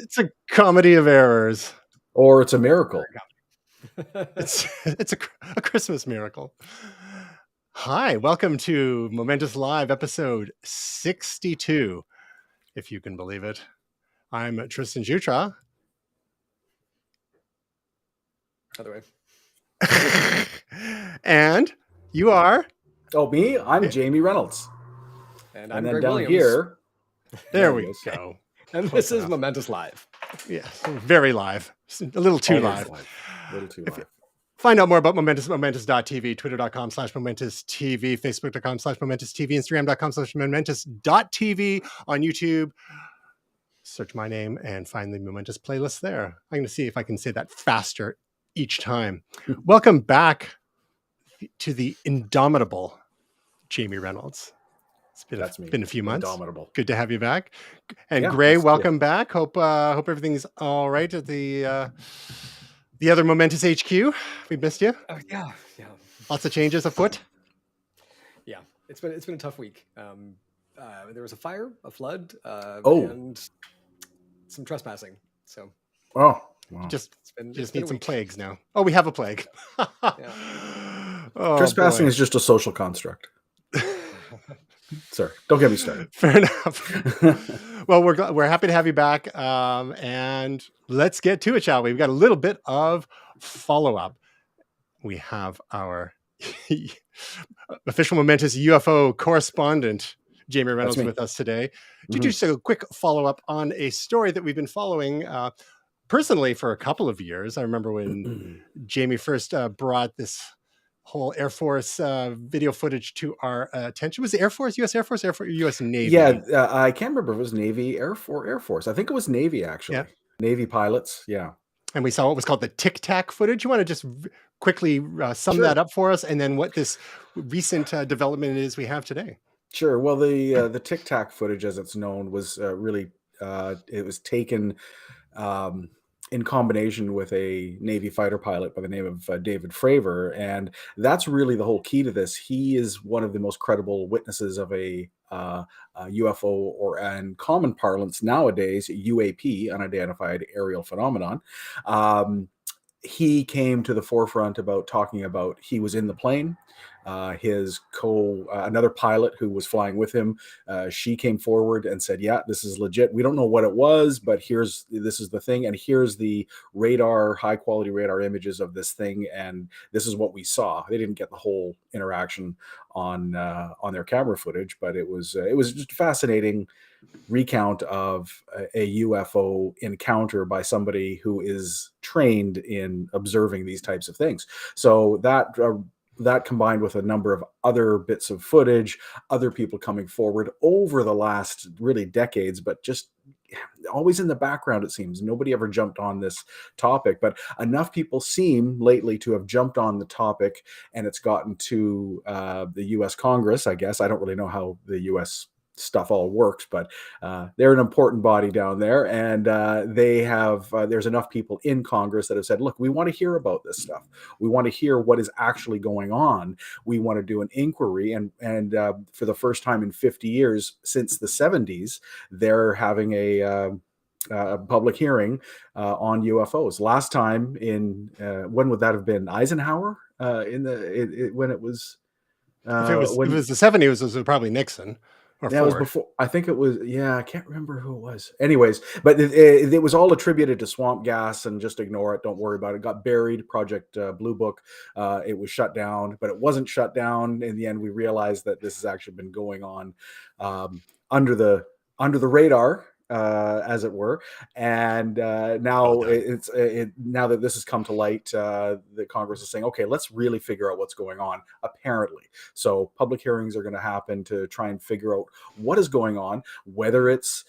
It's a comedy of errors. Or it's a miracle. It's a Christmas miracle. Hi, welcome to Momentous Live, episode 62, if you can believe it. I'm Tristan Jutra. Other way. And you are? Oh, me? I'm Jamie Reynolds. And I'm then Greg down Williams. here. There we go. And this is Momentous Live. Yes, very live. A little too live. A little too live. Find out more about Momentous, momentous.tv, twitter.com/momentous.tv, facebook.com/momentous.tv, instagram.com/momentous.tv, on YouTube. Search my name and find the Momentous playlist there. I'm going to see if I can say that faster each time. Welcome back to the indomitable Jamie Reynolds. It's been a few months. Indomitable. Good to have you back. And Gray, welcome back. Hope everything's all right at the other Momentous HQ. We missed you. Yeah. Lots of changes afoot. Yeah, it's been a tough week. There was a fire, a flood, and some trespassing. So wow. Just need some plagues now. Oh, we have a plague. Trespassing is just a social construct. Sir, don't get me started. Fair enough. Well, we're happy to have you back, and let's get to it, shall we? We've got a little bit of follow-up. We have our official Momentous UFO correspondent, Jamie Reynolds, with us today to do just a quick follow-up on a story that we've been following personally for a couple of years. I remember when Jamie first brought this whole Air Force video footage to our attention. Was it Air Force, U.S. Air Force, U.S. Navy? Yeah, I can't remember if it was Navy, Air Force. I think it was Navy, actually. Yeah. Navy pilots, yeah. And we saw what was called the Tic Tac footage. You want to just quickly sum that up for us, and then what this recent development is we have today? Sure. Well, the Tic Tac footage, as it's known, was really it was taken in combination with a Navy fighter pilot by the name of David Fravor. And that's really the whole key to this. He is one of the most credible witnesses of a UFO, or in common parlance nowadays, UAP, unidentified aerial phenomenon. He came to the forefront about talking about he was in the plane. His another pilot who was flying with him, she came forward and said, yeah, this is legit. We don't know what it was, but this is the thing. And here's the high quality radar images of this thing. And this is what we saw. They didn't get the whole interaction on their camera footage, but it was just a fascinating recount of a UFO encounter by somebody who is trained in observing these types of things. So that combined with a number of other bits of footage, other people coming forward over the last really decades, but just always in the background, it seems. Nobody ever jumped on this topic, but enough people seem lately to have jumped on the topic, and it's gotten to the U.S. Congress, I guess. I don't really know how the U.S. stuff all works, but they're an important body down there, and they have there's enough people in Congress that have said, look, we want to hear about this stuff. We want to hear what is actually going on. We want to do an inquiry, and for the first time in 50 years since the 70s, they're having a public hearing on UFOs. Last time when would that have been? Eisenhower when it was if it was the 70s, it was probably Nixon. That was before. I think it was. Yeah, I can't remember who it was. Anyways, but it was all attributed to swamp gas, and just ignore it. Don't worry about it. It got buried. Project Blue Book. It was shut down, but it wasn't shut down. In the end, we realized that this has actually been going on under the radar, as it were. And now now that this has come to light, the Congress is saying, okay, let's really figure out what's going on, apparently. So public hearings are going to happen to try and figure out what is going on, whether it's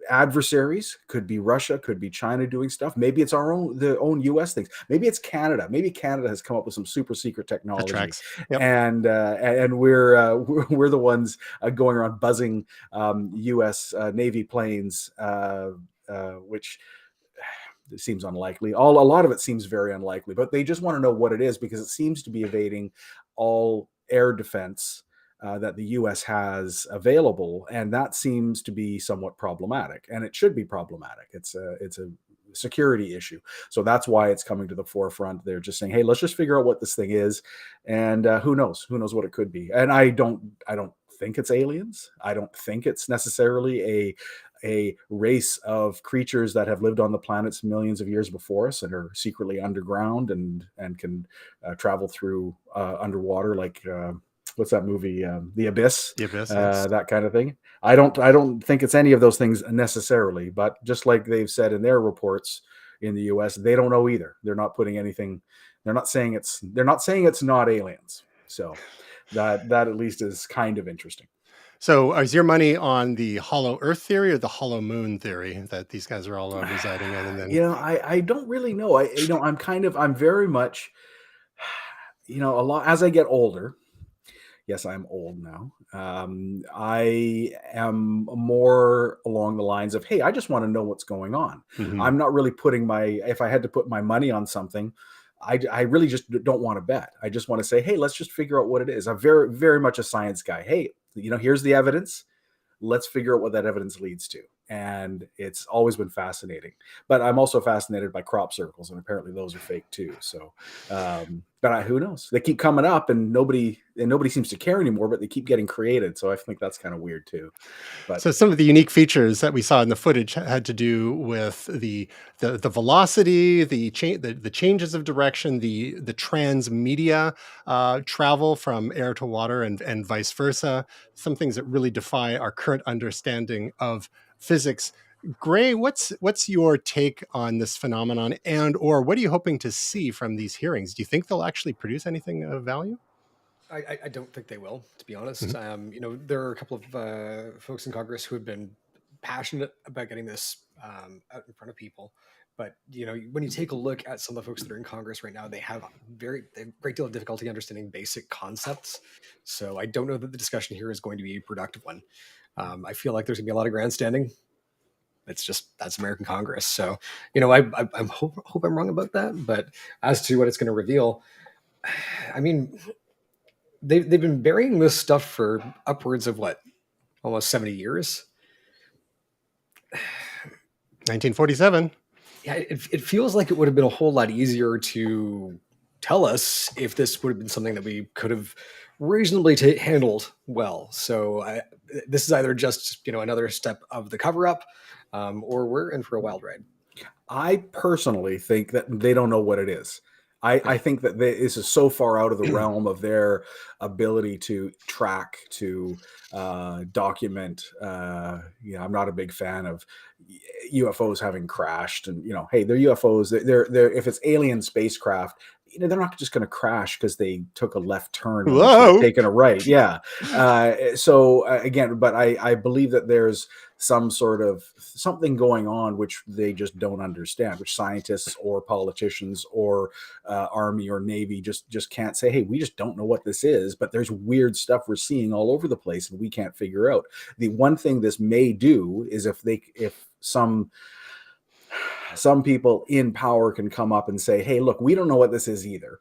adversaries, could be Russia, could be China doing stuff. Maybe it's the own US things. Maybe it's Canada. Maybe Canada has come up with some super secret technology, and we're the ones going around buzzing US Navy planes, which seems unlikely. A lot of it seems very unlikely, but they just want to know what it is, because it seems to be evading all air defense that the U.S. has available, and that seems to be somewhat problematic, and it should be problematic. It's a security issue, so that's why it's coming to the forefront. They're just saying, "Hey, let's just figure out what this thing is," and who knows what it could be. And I don't think it's aliens. I don't think it's necessarily a race of creatures that have lived on the planets millions of years before us and are secretly underground and can travel through underwater, like what's that movie, The Abyss? The Abyss, yes. That kind of thing. I don't think it's any of those things necessarily, but just like they've said in their reports in the US, they don't know either. They're not putting anything. They're not saying it's not aliens. So that at least is kind of interesting. So is your money on the hollow Earth theory or the hollow moon theory that these guys are all residing in? And then, I don't really know. I'm very much, a lot as I get older. Yes, I'm old now. I am more along the lines of, hey, I just want to know what's going on. Mhm. I'm not really if I had to put my money on something, I really just don't want to bet. I just want to say, hey, let's just figure out what it is. I'm very, very much a science guy. Hey, here's the evidence. Let's figure out what that evidence leads to. And it's always been fascinating. But I'm also fascinated by crop circles, and apparently those are fake too. So, but who knows? They keep coming up, and nobody seems to care anymore. But they keep getting created, so I think that's kind of weird too. But so some of the unique features that we saw in the footage had to do with the velocity, the changes of direction, the transmedia travel from air to water, and vice versa. Some things that really defy our current understanding of physics. Gray, what's your take on this phenomenon, or what are you hoping to see from these hearings? Do you think they'll actually produce anything of value? I don't think they will, to be honest. Mm-hmm. There are a couple of folks in Congress who have been passionate about getting this out in front of people. But when you take a look at some of the folks that are in Congress right now, they have a great deal of difficulty understanding basic concepts. So I don't know that the discussion here is going to be a productive one. I feel like there's going to be a lot of grandstanding. That's American Congress. So I hope I'm wrong about that. But as to what it's going to reveal, I mean, they've been burying this stuff for upwards of almost 70 years. 1947. Yeah, it feels like it would have been a whole lot easier to tell us if this would have been something that we could have reasonably handled well. So this is either just another step of the cover up, or we're in for a wild ride. I personally think that they don't know what it is. I think that this is so far out of the realm of their ability to track, to document. I'm not a big fan of UFOs having crashed, and hey, they're UFOs. They're if it's alien spacecraft, they're not just going to crash because they took a left turn when taking a right. Yeah. Again, but I believe that there's some sort of something going on which they just don't understand, which scientists or politicians or Army or Navy just can't say, hey, we just don't know what this is, but there's weird stuff we're seeing all over the place and we can't figure out. The one thing this may do is if some people in power can come up and say, hey, look, we don't know what this is either,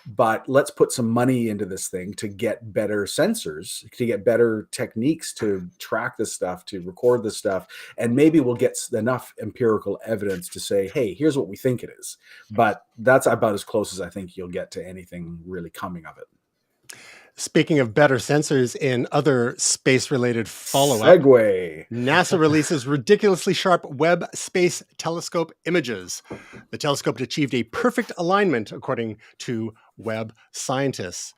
but let's put some money into this thing to get better sensors, to get better techniques to track this stuff, to record this stuff. And maybe we'll get enough empirical evidence to say, hey, here's what we think it is. But that's about as close as I think you'll get to anything really coming of it. Speaking of better sensors in other space-related follow-up, segue. NASA releases ridiculously sharp Webb Space Telescope images. The telescope achieved a perfect alignment, according to Webb scientists.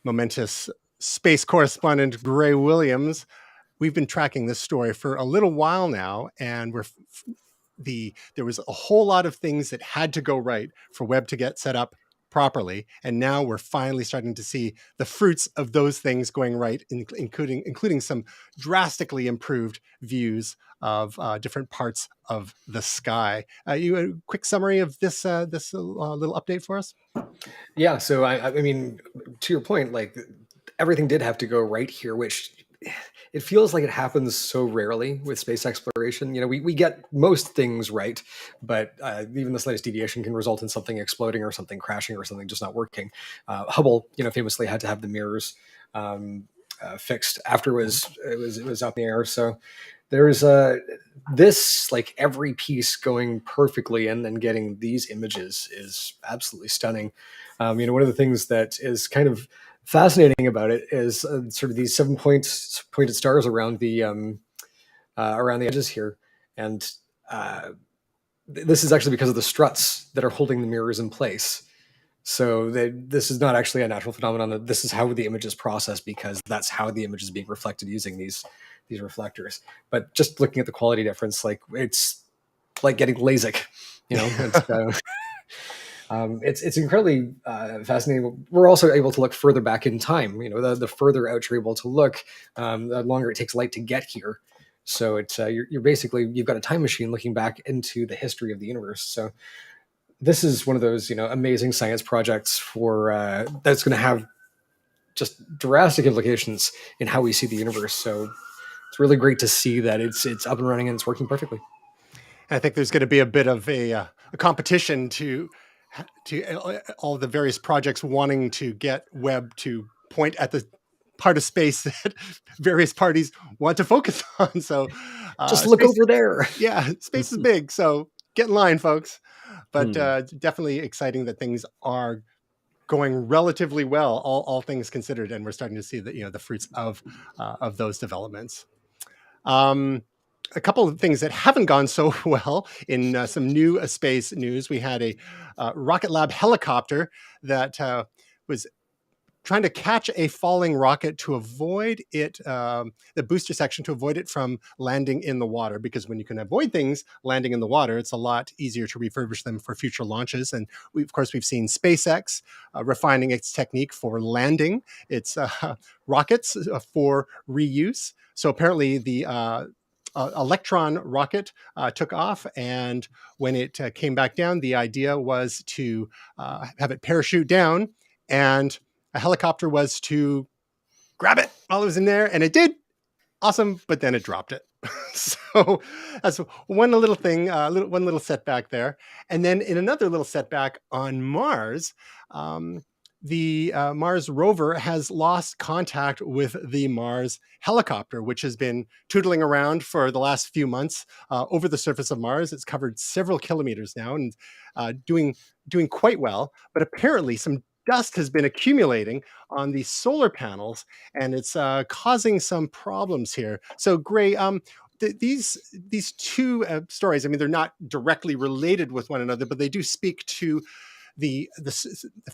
Momentous space correspondent Gray Williams. We've been tracking this story for a little while now, and there was a whole lot of things that had to go right for Webb to get set up properly, and now we're finally starting to see the fruits of those things going right, including some drastically improved views of different parts of the sky. You a quick summary of this little update for us? Yeah, so I mean, to your point, like everything did have to go right here, which it feels like it happens so rarely with space exploration. We get most things right, but even the slightest deviation can result in something exploding or something crashing or something just not working. Hubble, famously had to have the mirrors fixed after it was up in the air. So there's this, like, every piece going perfectly and then getting these images is absolutely stunning. One of the things that is kind of fascinating about it is sort of these pointed stars around the edges here, and this is actually because of the struts that are holding the mirrors in place. So this is not actually a natural phenomenon. This is how the image is processed, because that's how the image is being reflected using these reflectors. But just looking at the quality difference, like, it's like getting LASIK, it's incredibly fascinating. We're also able to look further back in time. The further out you're able to look, the longer it takes light to get here. So it's you're basically, you've got a time machine looking back into the history of the universe. So this is one of those amazing science projects for that's going to have just drastic implications in how we see the universe. So it's really great to see that it's up and running and it's working perfectly. I think there's going to be a bit of a competition to all the various projects wanting to get Webb to point at the part of space that various parties want to focus on. So just look over there. Yeah, space is big, so get in line, folks. But definitely exciting that things are going relatively well, all things considered, and we're starting to see the fruits of those developments. A couple of things that haven't gone so well in some new space news. We had a Rocket Lab helicopter that was trying to catch a falling rocket to avoid it, the booster section, to avoid it from landing in the water. Because when you can avoid things landing in the water, it's a lot easier to refurbish them for future launches. And we've seen SpaceX refining its technique for landing its rockets for reuse. So apparently the Electron rocket took off, and when it came back down, the idea was to have it parachute down, and a helicopter was to grab it while it was in there, and it did. Awesome, but then it dropped it. So that's one little thing, one little setback there. And then in another little setback on Mars, the Mars rover has lost contact with the Mars helicopter, which has been tootling around for the last few months over the surface of Mars. It's covered several kilometers now and doing quite well. But apparently some dust has been accumulating on the solar panels, and it's causing some problems here. So, Gray, these two stories, I mean, they're not directly related with one another, but they do speak to the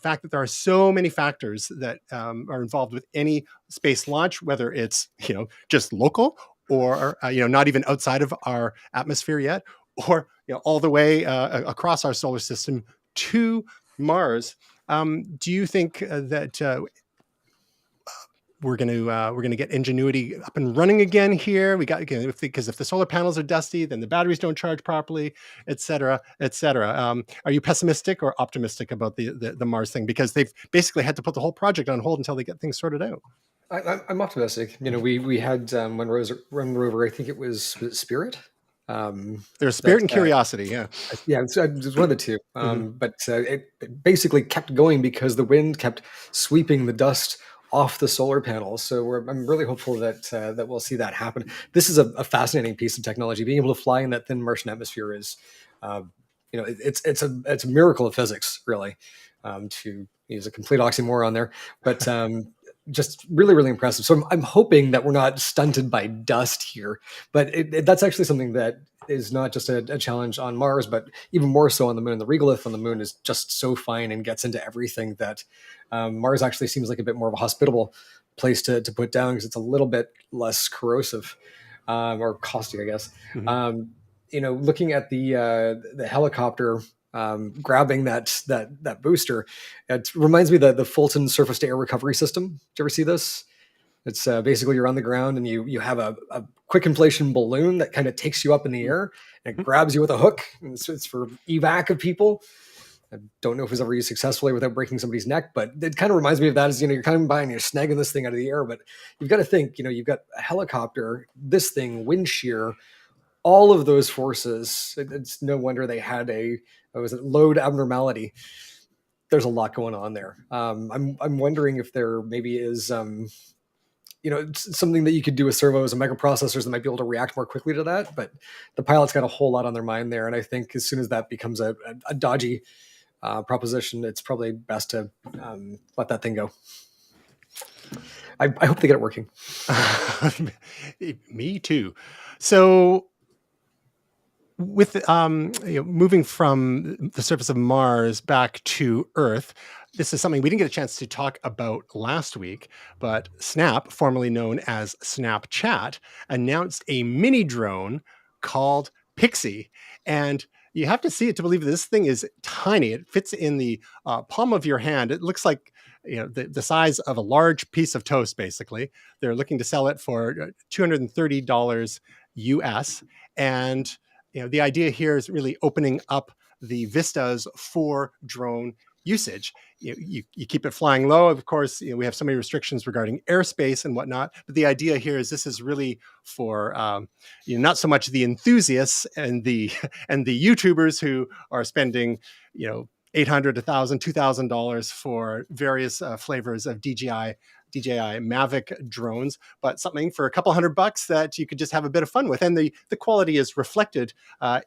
fact that there are so many factors that are involved with any space launch, whether it's just local or not even outside of our atmosphere yet, or all the way across our solar system to Mars. Do you think that we're going to get Ingenuity up and running again here? We got, because if the solar panels are dusty, then the batteries don't charge properly, et cetera, et cetera. Are you pessimistic or optimistic about the Mars thing? Because they've basically had to put the whole project on hold until they get things sorted out. I'm optimistic. We had one rover, I think it was Spirit. There's Spirit and Curiosity, yeah. Yeah, it was one of the two. But it basically kept going because the wind kept sweeping the dust off the solar panels. So I'm really hopeful that we'll see that happen. This is a fascinating piece of technology. Being able to fly in that thin Martian atmosphere is, it's a miracle of physics, really. To use a complete oxymoron there, but just really, really impressive. So I'm hoping that we're not stunted by dust here, but that's actually something that is not just a challenge on Mars, but even more so on the moon. The regolith on the moon is just so fine and gets into everything that Mars actually seems like a bit more of a hospitable place to put down, because it's a little bit less corrosive or caustic, I guess. Looking at the helicopter grabbing that booster, it reminds me of the Fulton surface to air recovery system. Did you ever see this? It's basically you're on the ground and you have a quick inflation balloon that kind of takes you up in the air and it grabs you with a hook. And it's for evac of people. I don't know if it was ever used successfully without breaking somebody's neck, but it kind of reminds me of that. As you're coming by and you're snagging this thing out of the air, but you've got to think, you've got a helicopter, this thing, wind shear, all of those forces. It's no wonder they had a load abnormality. There's a lot going on there. I'm wondering if there maybe is it's something that you could do with servos and microprocessors that might be able to react more quickly to that. But the pilot's got a whole lot on their mind there. And I think as soon as that becomes a dodgy proposition, it's probably best to let that thing go. I hope they get it working. Me too. So with moving from the surface of Mars back to Earth, this is something we didn't get a chance to talk about last week, but Snap, formerly known as Snapchat, announced a mini drone called Pixy. And you have to see it to believe this thing is tiny. It fits in the palm of your hand. It looks like the size of a large piece of toast, basically. They're looking to sell it for $230 US. And the idea here is really opening up the vistas for drone usage. You keep it flying low. Of course, we have so many restrictions regarding airspace and whatnot. But the idea here is this is really for not so much the enthusiasts and the YouTubers who are spending $800, $1,000, $2,000 for various flavors of DJI Mavic drones, but something for a couple $100 that you could just have a bit of fun with. And the quality is reflected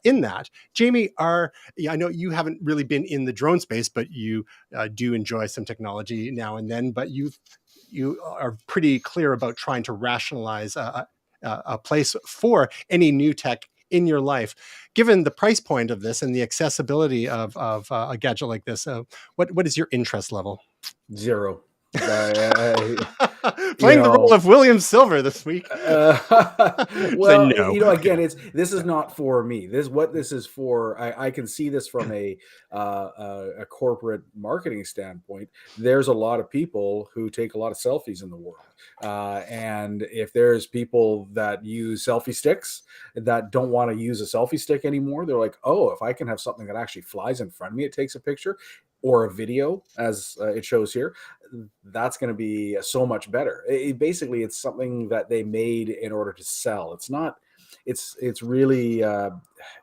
in that. Jamie, I know you haven't really been in the drone space, but you do enjoy some technology now and then, but you are pretty clear about trying to rationalize a place for any new tech in your life. Given the price point of this and the accessibility of a gadget like this, what is your interest level? Zero. Playing the role of William Silver this week. Well, no. Again, this is not for me. This is for. I can see this from a corporate marketing standpoint. There's a lot of people who take a lot of selfies in the world, and if there's people that use selfie sticks that don't want to use a selfie stick anymore, they're like, oh, if I can have something that actually flies in front of me, it takes a picture or a video, as it shows here, that's going to be so much better. Basically, it's something that they made in order to sell. It's not. It's really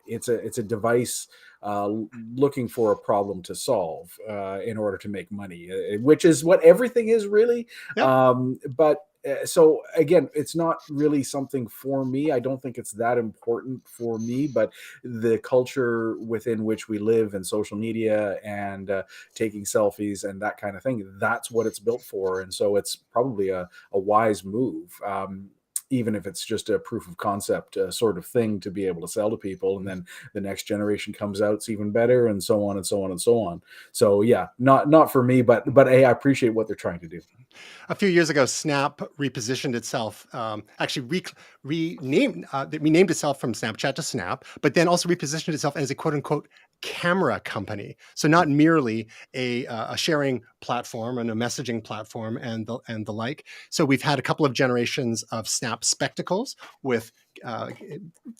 it's a device looking for a problem to solve in order to make money, which is what everything is really. Yep. So again, it's not really something for me. I don't think it's that important for me, but the culture within which we live and social media and taking selfies and that kind of thing, that's what it's built for. And so it's probably a wise move. Even if it's just a proof of concept sort of thing to be able to sell to people. And then the next generation comes out, it's even better, and so on and so on and so on. So yeah, not for me, but hey, I appreciate what they're trying to do. A few years ago, Snap repositioned itself, actually renamed itself from Snapchat to Snap, but then also repositioned itself as a quote unquote camera company. So not merely a sharing platform and a messaging platform and the like. So we've had a couple of generations of Snap spectacles with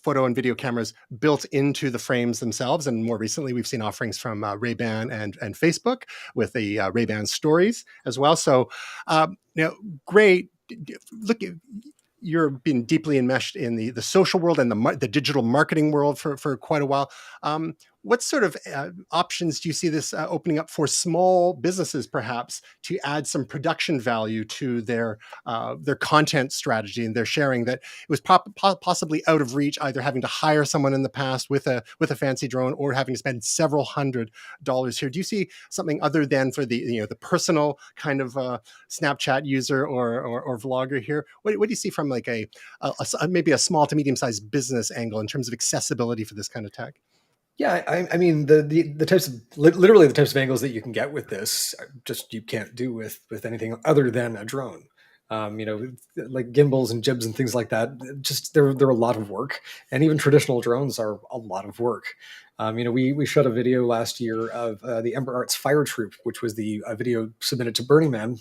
photo and video cameras built into the frames themselves. And more recently, we've seen offerings from Ray-Ban and Facebook with the Ray-Ban Stories as well. So, great. Look, you've been deeply enmeshed in the social world and the digital marketing world for quite a while. What sort of options do you see this opening up for small businesses, perhaps, to add some production value to their content strategy and their sharing that it was possibly out of reach, either having to hire someone in the past with a fancy drone or having to spend several $100s here? Do you see something other than for the personal kind of Snapchat user or vlogger here? What do you see from like maybe a small to medium sized business angle in terms of accessibility for this kind of tech? Yeah, I mean the types of literally the types of angles that you can get with this, just you can't do with anything other than a drone. Like gimbals and jibs and things like that. Just they're a lot of work, and even traditional drones are a lot of work. We shot a video last year of the Ember Arts Fire Troop, which was the video submitted to Burning Man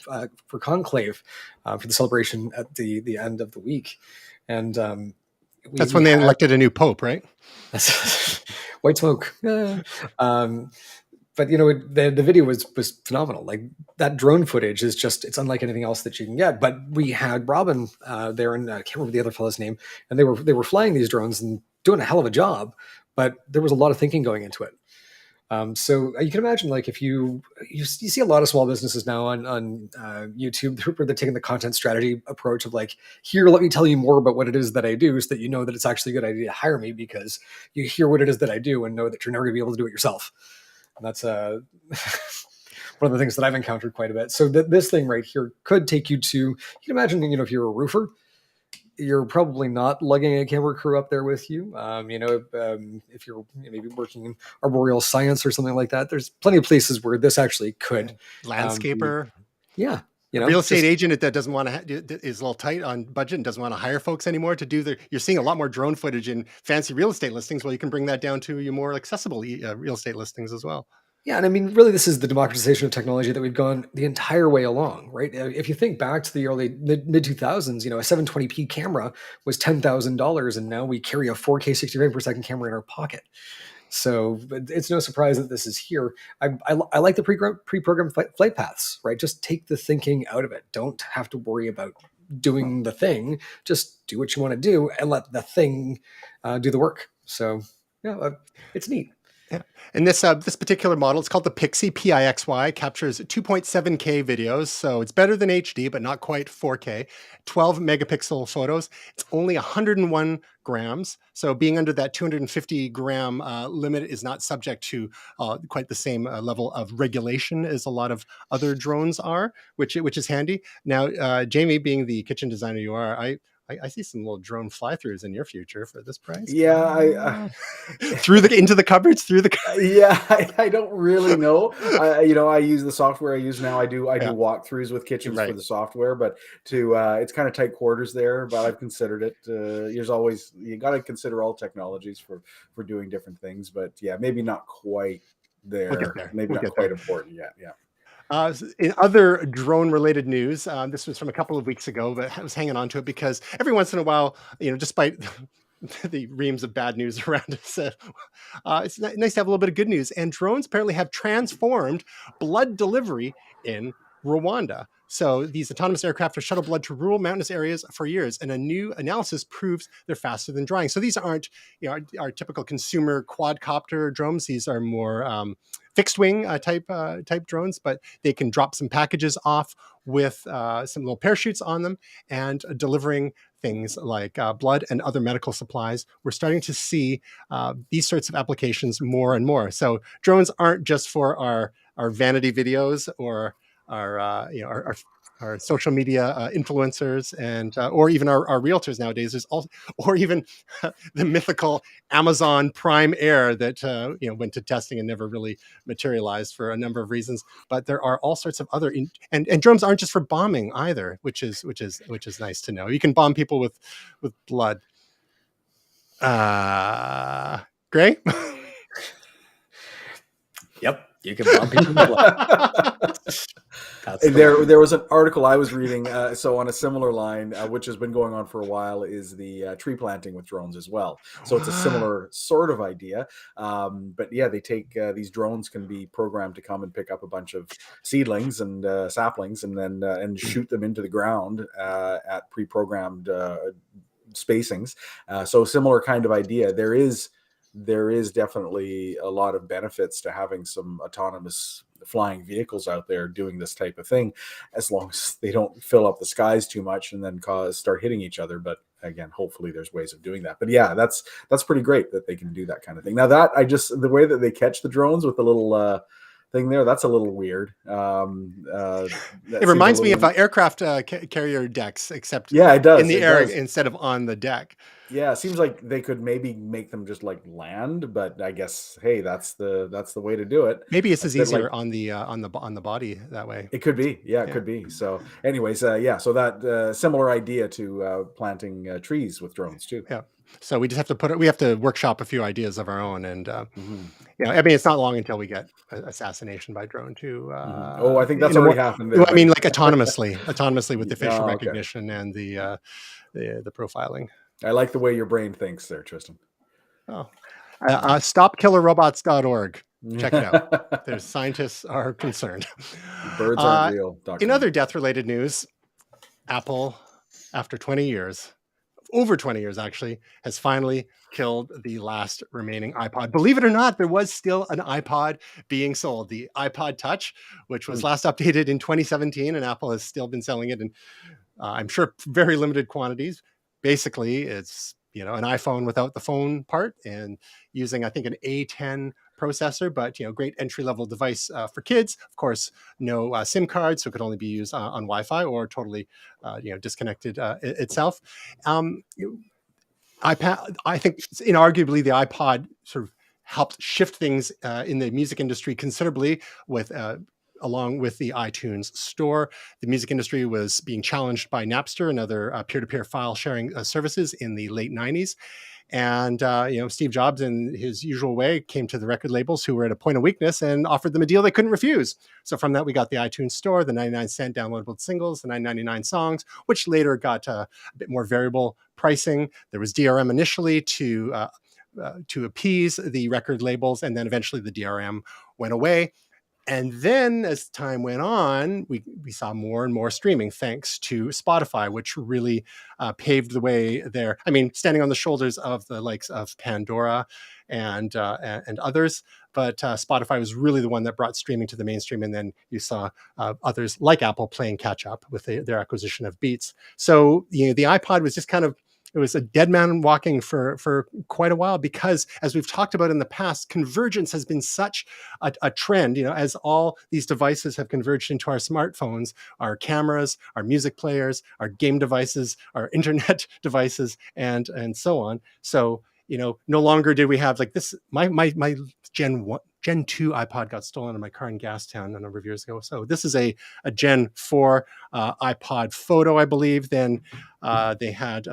for Conclave for the celebration at the end of the week, and that's when they elected a new pope, right? White smoke. But the video was phenomenal. Like that drone footage is it's unlike anything else that you can get. But we had Robin there, and I can't remember the other fellow's name, and they were flying these drones and doing a hell of a job. But there was a lot of thinking going into it. So you can imagine, like, if you see a lot of small businesses now on YouTube where they're taking the content strategy approach of like, here, let me tell you more about what it is that I do, so that you know that it's actually a good idea to hire me, because you hear what it is that I do and know that you're never going to be able to do it yourself. And that's one of the things that I've encountered quite a bit. So this thing right here could take you to, you can imagine, if you're a roofer, you're probably not lugging a camera crew up there with you. If you're maybe working in arboreal science or something like that, there's plenty of places where this actually could. Landscaper. Yeah. Real estate agent that doesn't want to is a little tight on budget and doesn't want to hire folks anymore to do you're seeing a lot more drone footage in fancy real estate listings. Well, you can bring that down to your more accessible real estate listings as well. Yeah, and I mean, really, this is the democratization of technology that we've gone the entire way along, right? If you think back to the early mid 2000s, a 720p camera was $10,000, and now we carry a 4K 60 frame per second camera in our pocket. So it's no surprise that this is here. I like the pre-programmed flight paths, right? Just take the thinking out of it. Don't have to worry about doing the thing. Just do what you want to do and let the thing do the work. So yeah, it's neat. Yeah. And this particular model, it's called the Pixy, Pixy, captures 2.7K videos. So it's better than HD, but not quite 4K. 12 megapixel photos. It's only 101 grams. So being under that 250 gram limit is not subject to quite the same level of regulation as a lot of other drones are, which is handy. Now, Jamie, being the kitchen designer you are, I see some little drone fly-throughs in your future for this price. Yeah, into the cupboards, Yeah, I don't really know. I use the software I use now. I do walkthroughs with kitchens for the software, but it's kind of tight quarters there. But I've considered it. You got to consider all technologies for doing different things. But yeah, maybe not quite there. We'll get there. Maybe not quite important yet. Yeah. In other drone-related news, this was from a couple of weeks ago, but I was hanging on to it because every once in a while, despite the reams of bad news around us, it's nice to have a little bit of good news. And drones apparently have transformed blood delivery in Rwanda. So these autonomous aircraft have shuttled blood to rural mountainous areas for years, and a new analysis proves they're faster than drying. So these aren't our typical consumer quadcopter drones. These are more fixed wing type drones, but they can drop some packages off with some little parachutes on them and delivering things like blood and other medical supplies. We're starting to see these sorts of applications more and more. So drones aren't just for our vanity videos or our social media influencers and or even our realtors nowadays. There's also, or even the mythical Amazon Prime Air that went to testing and never really materialized for a number of reasons. But there are all sorts of other and drones aren't just for bombing either, which is nice to know. You can bomb people with blood. Gray? Yep. You can bomb people with blood. There was an article I was reading, so on a similar line, which has been going on for a while, is the tree planting with drones as well. So it's a similar sort of idea. But yeah, they take these drones can be programmed to come and pick up a bunch of seedlings and saplings and then and shoot them into the ground at pre-programmed spacings. So similar kind of idea. There is definitely a lot of benefits to having some autonomous flying vehicles out there doing this type of thing, as long as they don't fill up the skies too much and then start hitting each other. But again, hopefully there's ways of doing that. But yeah, that's pretty great that they can do that kind of thing. Now that the way that they catch the drones with the little thing there, that's a little weird. It reminds me of aircraft carrier decks, except it does in the air instead of on the deck. Yeah, it seems like they could maybe make them just like land, but I guess hey, that's the way to do it. Maybe it's easier on the body that way. It could be, it could be. So, anyways, so that similar idea to planting trees with drones too. Yeah. So we just have to workshop a few ideas of our own, and I mean, it's not long until we get assassination by drone too. I think that's already happened. I mean, like autonomously with the facial recognition and the profiling. I like the way your brain thinks there, Tristan. Stopkillerrobots.org. Check it out. There's scientists are concerned. Birds aren't real. In other death-related news, Apple, after 20 years, over 20 years actually, has finally killed the last remaining iPod. Believe it or not, there was still an iPod being sold, the iPod Touch, which was last updated in 2017, and Apple has still been selling it in, I'm sure, very limited quantities. Basically, it's an iPhone without the phone part and using, I think, an A10 processor, but great entry-level device for kids. Of course, no SIM card, so it could only be used on Wi-Fi or totally disconnected itself. iPad, I think, inarguably, the iPod sort of helped shift things in the music industry considerably with along with the iTunes store. The music industry was being challenged by Napster and other peer-to-peer file sharing services in the late 90s. And, Steve Jobs, in his usual way, came to the record labels who were at a point of weakness and offered them a deal they couldn't refuse. So from that, we got the iTunes store, the 99-cent downloadable singles, the $9.99 songs, which later got a bit more variable pricing. There was DRM initially to appease the record labels, and then eventually the DRM went away. And then as time went on, we saw more and more streaming thanks to Spotify, which really paved the way there. I mean, standing on the shoulders of the likes of Pandora and others. But Spotify was really the one that brought streaming to the mainstream. And then you saw others like Apple playing catch up with their acquisition of Beats. So the iPod was just kind of, it was a dead man walking for quite a while, because as we've talked about in the past, convergence has been such a trend, as all these devices have converged into our smartphones, our cameras, our music players, our game devices, our internet devices, and so on. So, no longer did we have like this, my Gen 2 iPod got stolen in my car in Gastown a number of years ago. So this is a Gen 4 iPod Photo, I believe. Then they had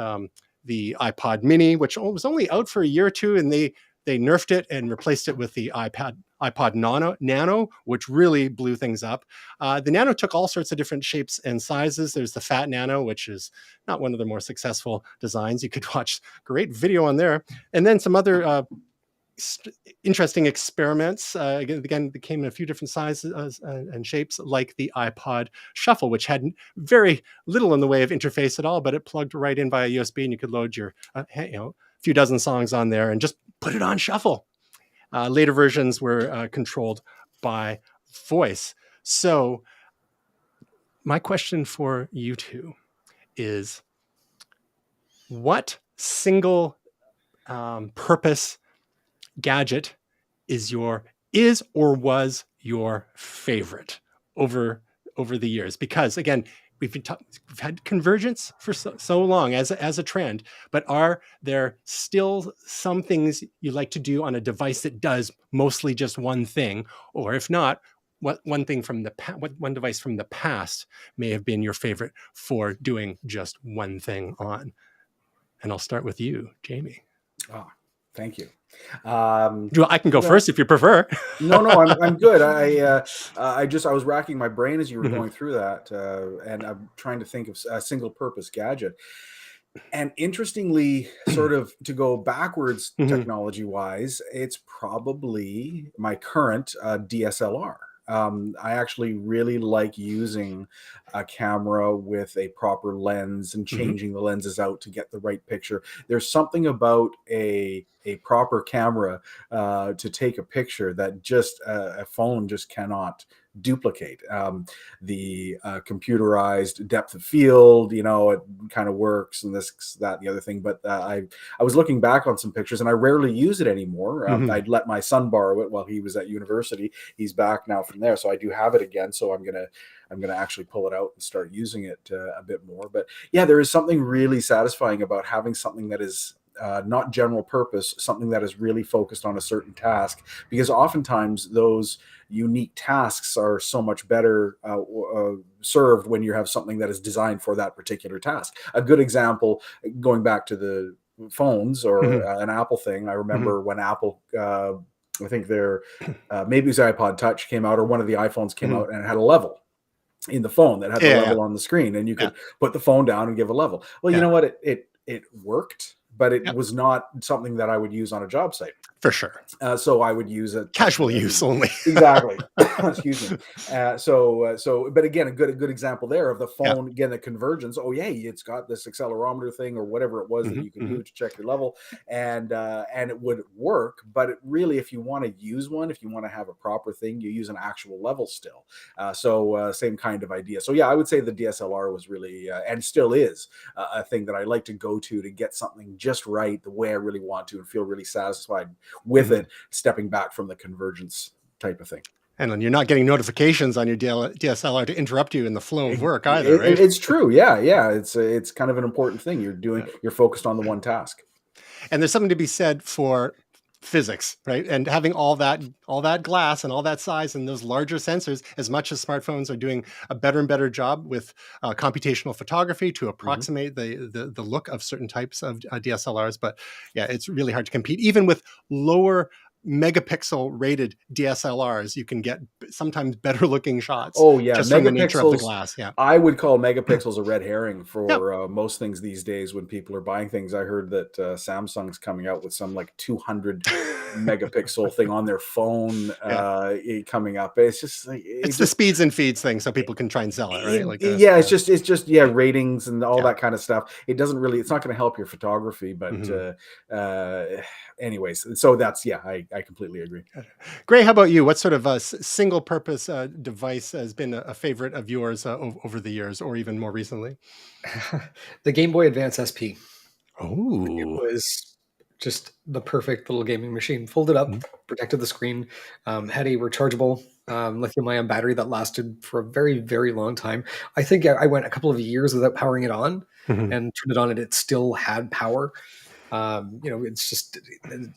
the iPod Mini, which was only out for a year or two, and they nerfed it and replaced it with the iPod Nano, which really blew things up. The Nano took all sorts of different shapes and sizes. There's the Fat Nano, which is not one of the more successful designs. You could watch great video on there. And then some other interesting experiments. Again, they came in a few different sizes and shapes, like the iPod Shuffle, which had very little in the way of interface at all, but it plugged right in via USB, and you could load your few dozen songs on there and just put it on shuffle. Later versions were controlled by voice. So my question for you two is, what single purpose gadget is or was your favorite over the years? Because again, we've had convergence for so long as a trend, but are there still some things you like to do on a device that does mostly just one thing? Or if not, what one device from the past may have been your favorite for doing just one thing on? And I'll start with you, Jamie. Oh, thank you. I can go first if you prefer. No, I'm good. I was racking my brain as you were going through that, and I'm trying to think of a single purpose gadget. And interestingly, sort of to go backwards technology wise, it's probably my current DSLR. I actually really like using a camera with a proper lens and changing the lenses out to get the right picture. There's something about a proper camera to take a picture that just a phone just cannot duplicate. The computerized depth of field, it kind of works, and this, that, the other thing. But I was looking back on some pictures, and I rarely use it anymore. I'd let my son borrow it while he was at university. He's back now from there, so I do have it again. So I'm gonna actually pull it out and start using it a bit more. But yeah, there is something really satisfying about having something that is not general purpose, something that is really focused on a certain task, because oftentimes those unique tasks are so much better served when you have something that is designed for that particular task. A good example, going back to the phones or an Apple thing, I remember when Apple, I think maybe it was iPod Touch came out, or one of the iPhones came out, and it had a level in the phone that had the level on the screen, and you could put the phone down and give a level. Well, you know what? It worked, but it Yep. was not something that I would use on a job site. For sure. So I would use it Casual use only. Exactly. Excuse me. But again, a good example there of the phone, again, the convergence. Oh, yeah, it's got this accelerometer thing or whatever it was that you could do to check your level, and it would work. But it really, if you want to use one, if you want to have a proper thing, you use an actual level still. Same kind of idea. So yeah, I would say the DSLR was really and still is a thing that I like to go to get something just right, the way I really want to, and feel really satisfied with it, stepping back from the convergence type of thing. And then you're not getting notifications on your DSLR to interrupt you in the flow of work either, right? It's true. Yeah. It's kind of an important thing. You're focused on the one task. And there's something to be said for physics, right? And having all that glass and all that size and those larger sensors, as much as smartphones are doing a better and better job with computational photography to approximate the look of certain types of DSLRs. But yeah, it's really hard to compete. Even with lower megapixel rated DSLRs, you can get sometimes better looking shots. Oh yeah, just from the nature of the glass. Yeah, I would call megapixels a red herring for most things these days. When people are buying things, I heard that Samsung's coming out with some like 200 megapixel thing on their phone coming up. It's just like it's the speeds and feeds thing, so people can try and sell it, right? It's just ratings and all that kind of stuff. It doesn't really. It's not going to help your photography, but anyways, so that's I completely agree. Gray, how about you? What sort of a single purpose device has been a favorite of yours over the years, or even more recently? The Game Boy Advance SP. Oh, it was just the perfect little gaming machine. Folded up, protected the screen, had a rechargeable lithium-ion battery that lasted for a very, very long time. I think I went a couple of years without powering it on, and turned it on, and it still had power. It's just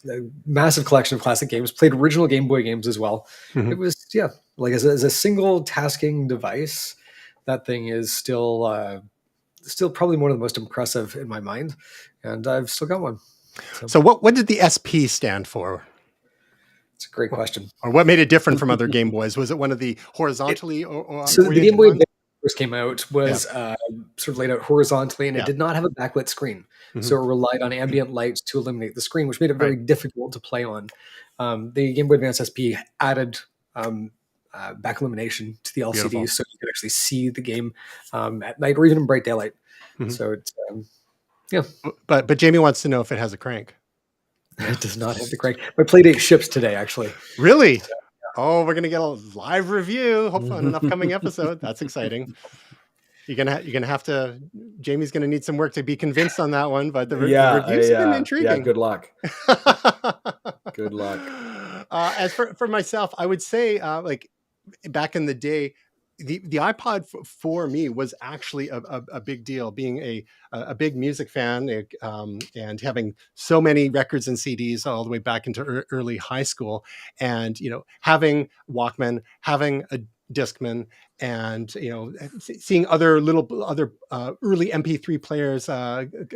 a massive collection of classic games. Played original Game Boy games as well. It was like as a single tasking device, that thing is still probably one of the most impressive in my mind, and I've still got one. So what did the SP stand for? It's a great question. Or what made it different from other Game Boys? Was it one of the horizontally so the Game Boy Advance first came out was sort of laid out horizontally, and it did not have a backlit screen. So it relied on ambient light to illuminate the screen, which made it very difficult to play on. The Game Boy Advance SP added back illumination to the LCD, Beautiful. So you could actually see the game at night or even in bright daylight. So it's But Jamie wants to know if it has a crank. It does not have the crank. My Playdate ships today, actually. Really? So, oh, we're gonna get a live review. Hopefully, on an upcoming episode. That's exciting. You're gonna have to. Jamie's gonna need some work to be convinced on that one, but the reviews have been intriguing. Yeah, good luck. Good luck. As for myself, I would say like back in the day, the iPod for me was actually a big deal. Being a big music fan and having so many records and CDs all the way back into early high school, and having Walkman, having a Discman, and seeing other early MP3 players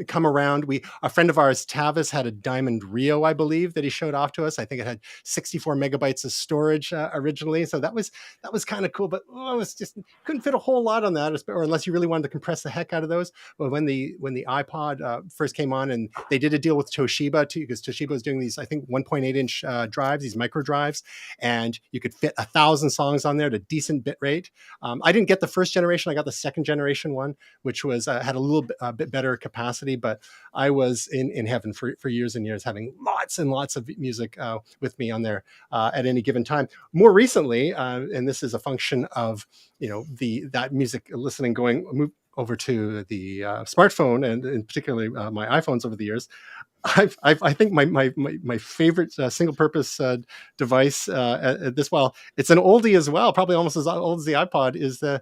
come around. A friend of ours, Tavis, had a Diamond Rio, I believe, that he showed off to us. I think it had 64 megabytes of storage originally, so that was kind of cool. But it was just couldn't fit a whole lot on that, or unless you really wanted to compress the heck out of those. But when the iPod first came on, and they did a deal with Toshiba too, because Toshiba was doing these, I think, 1.8-inch drives, these micro drives, and you could fit 1,000 songs on there at a decent bit rate. I didn't get the first generation. I got the second generation one, which was had a little bit better capacity, but I was in heaven for years and years, having lots and lots of music with me on there at any given time. More recently, and this is a function of that music listening move over to the smartphone, and particularly my iPhones over the years. I think my favorite single-purpose device it's an oldie as well, probably almost as old as the iPod, is the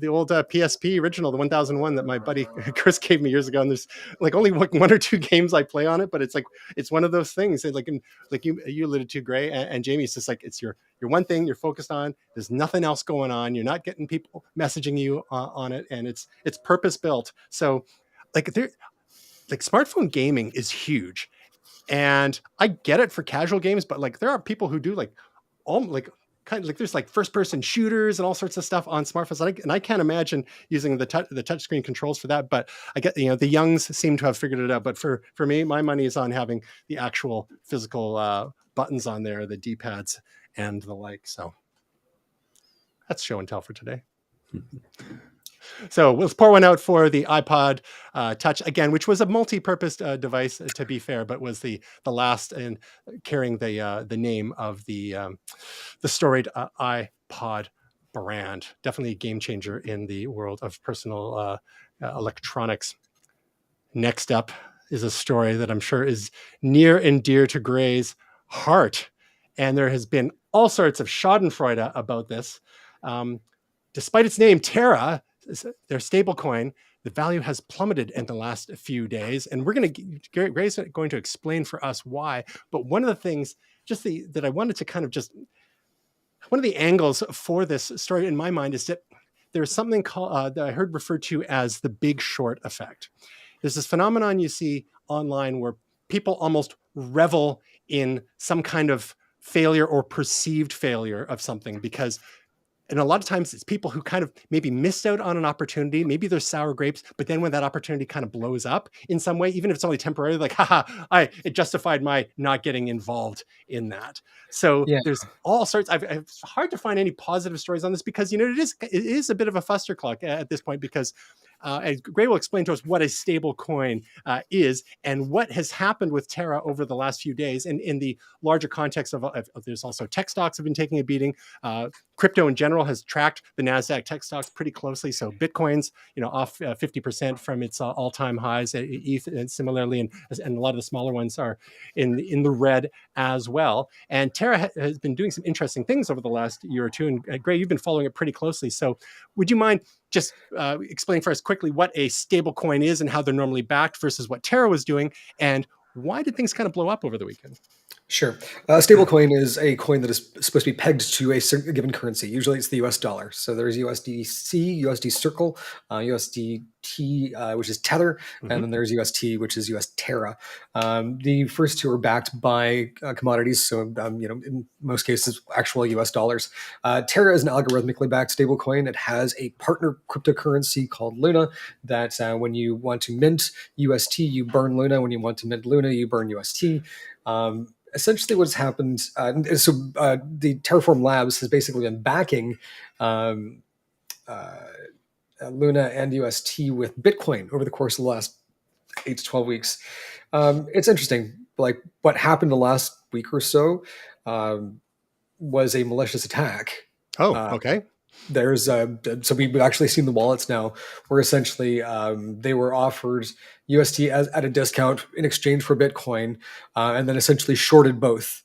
old PSP original, the 1001 that my buddy Chris gave me years ago. And there's like only one or two games I play on it, but it's one of those things. Like you alluded to, Gray and Jamie. It's just like it's your one thing you're focused on. There's nothing else going on. You're not getting people messaging you on it, and it's purpose built. So like smartphone gaming is huge, and I get it for casual games, but like there are people who do like kind of like there's like first person shooters and all sorts of stuff on smartphones. And I can't imagine using the touchscreen controls for that, but I get, the youngs seem to have figured it out. But for me, my money is on having the actual physical buttons on there, the D-pads and the like. So that's show and tell for today. So let's pour one out for the iPod Touch again, which was a multi-purpose device, to be fair, but was the last in carrying the name of the storied iPod brand. Definitely a game changer in the world of personal electronics. Next up is a story that I'm sure is near and dear to Gray's heart, and there has been all sorts of schadenfreude about this. Despite its name, Terra, their stablecoin, the value has plummeted in the last few days. And Gray's going to explain for us why. But one of the things that I wanted to kind of one of the angles for this story in my mind is that there's something called, that I heard referred to as the big short effect. There's this phenomenon you see online where people almost revel in some kind of failure or perceived failure of something and a lot of times it's people who kind of maybe missed out on an opportunity. Maybe they're sour grapes, but then when that opportunity kind of blows up in some way, even if it's only temporary, like, it justified my not getting involved in that. So there's all sorts. It's hard to find any positive stories on this because, it is a bit of a fustercluck at this point because Gray will explain to us what a stable coin is and what has happened with Terra over the last few days. And in the larger context of there's also tech stocks have been taking a beating. Crypto in general has tracked the NASDAQ tech stocks pretty closely. So Bitcoin's, off 50% from its all-time highs. ETH and similarly, and a lot of the smaller ones are in the red as well. And Terra has been doing some interesting things over the last year or two. And Gray, you've been following it pretty closely. So would you mind just explain for us quickly what a stable coin is and how they're normally backed versus what Terra was doing, and why did things kind of blow up over the weekend? Sure. Stablecoin is a coin that is supposed to be pegged to a given currency. Usually it's the US dollar. So there's USDC, USD Circle, USDT, which is Tether, and then there's UST, which is US Terra. The first two are backed by commodities. So, in most cases, actual US dollars. Terra is an algorithmically backed stablecoin. It has a partner cryptocurrency called Luna that when you want to mint UST, you burn Luna. When you want to mint Luna, you burn UST. Essentially what's happened, the Terraform Labs has basically been backing Luna and UST with Bitcoin over the course of the last 8 to 12 weeks. It's interesting, like what happened the last week or so was a malicious attack. Oh, okay. So we've actually seen the wallets now where essentially they were offered UST at a discount in exchange for Bitcoin, and then essentially shorted both.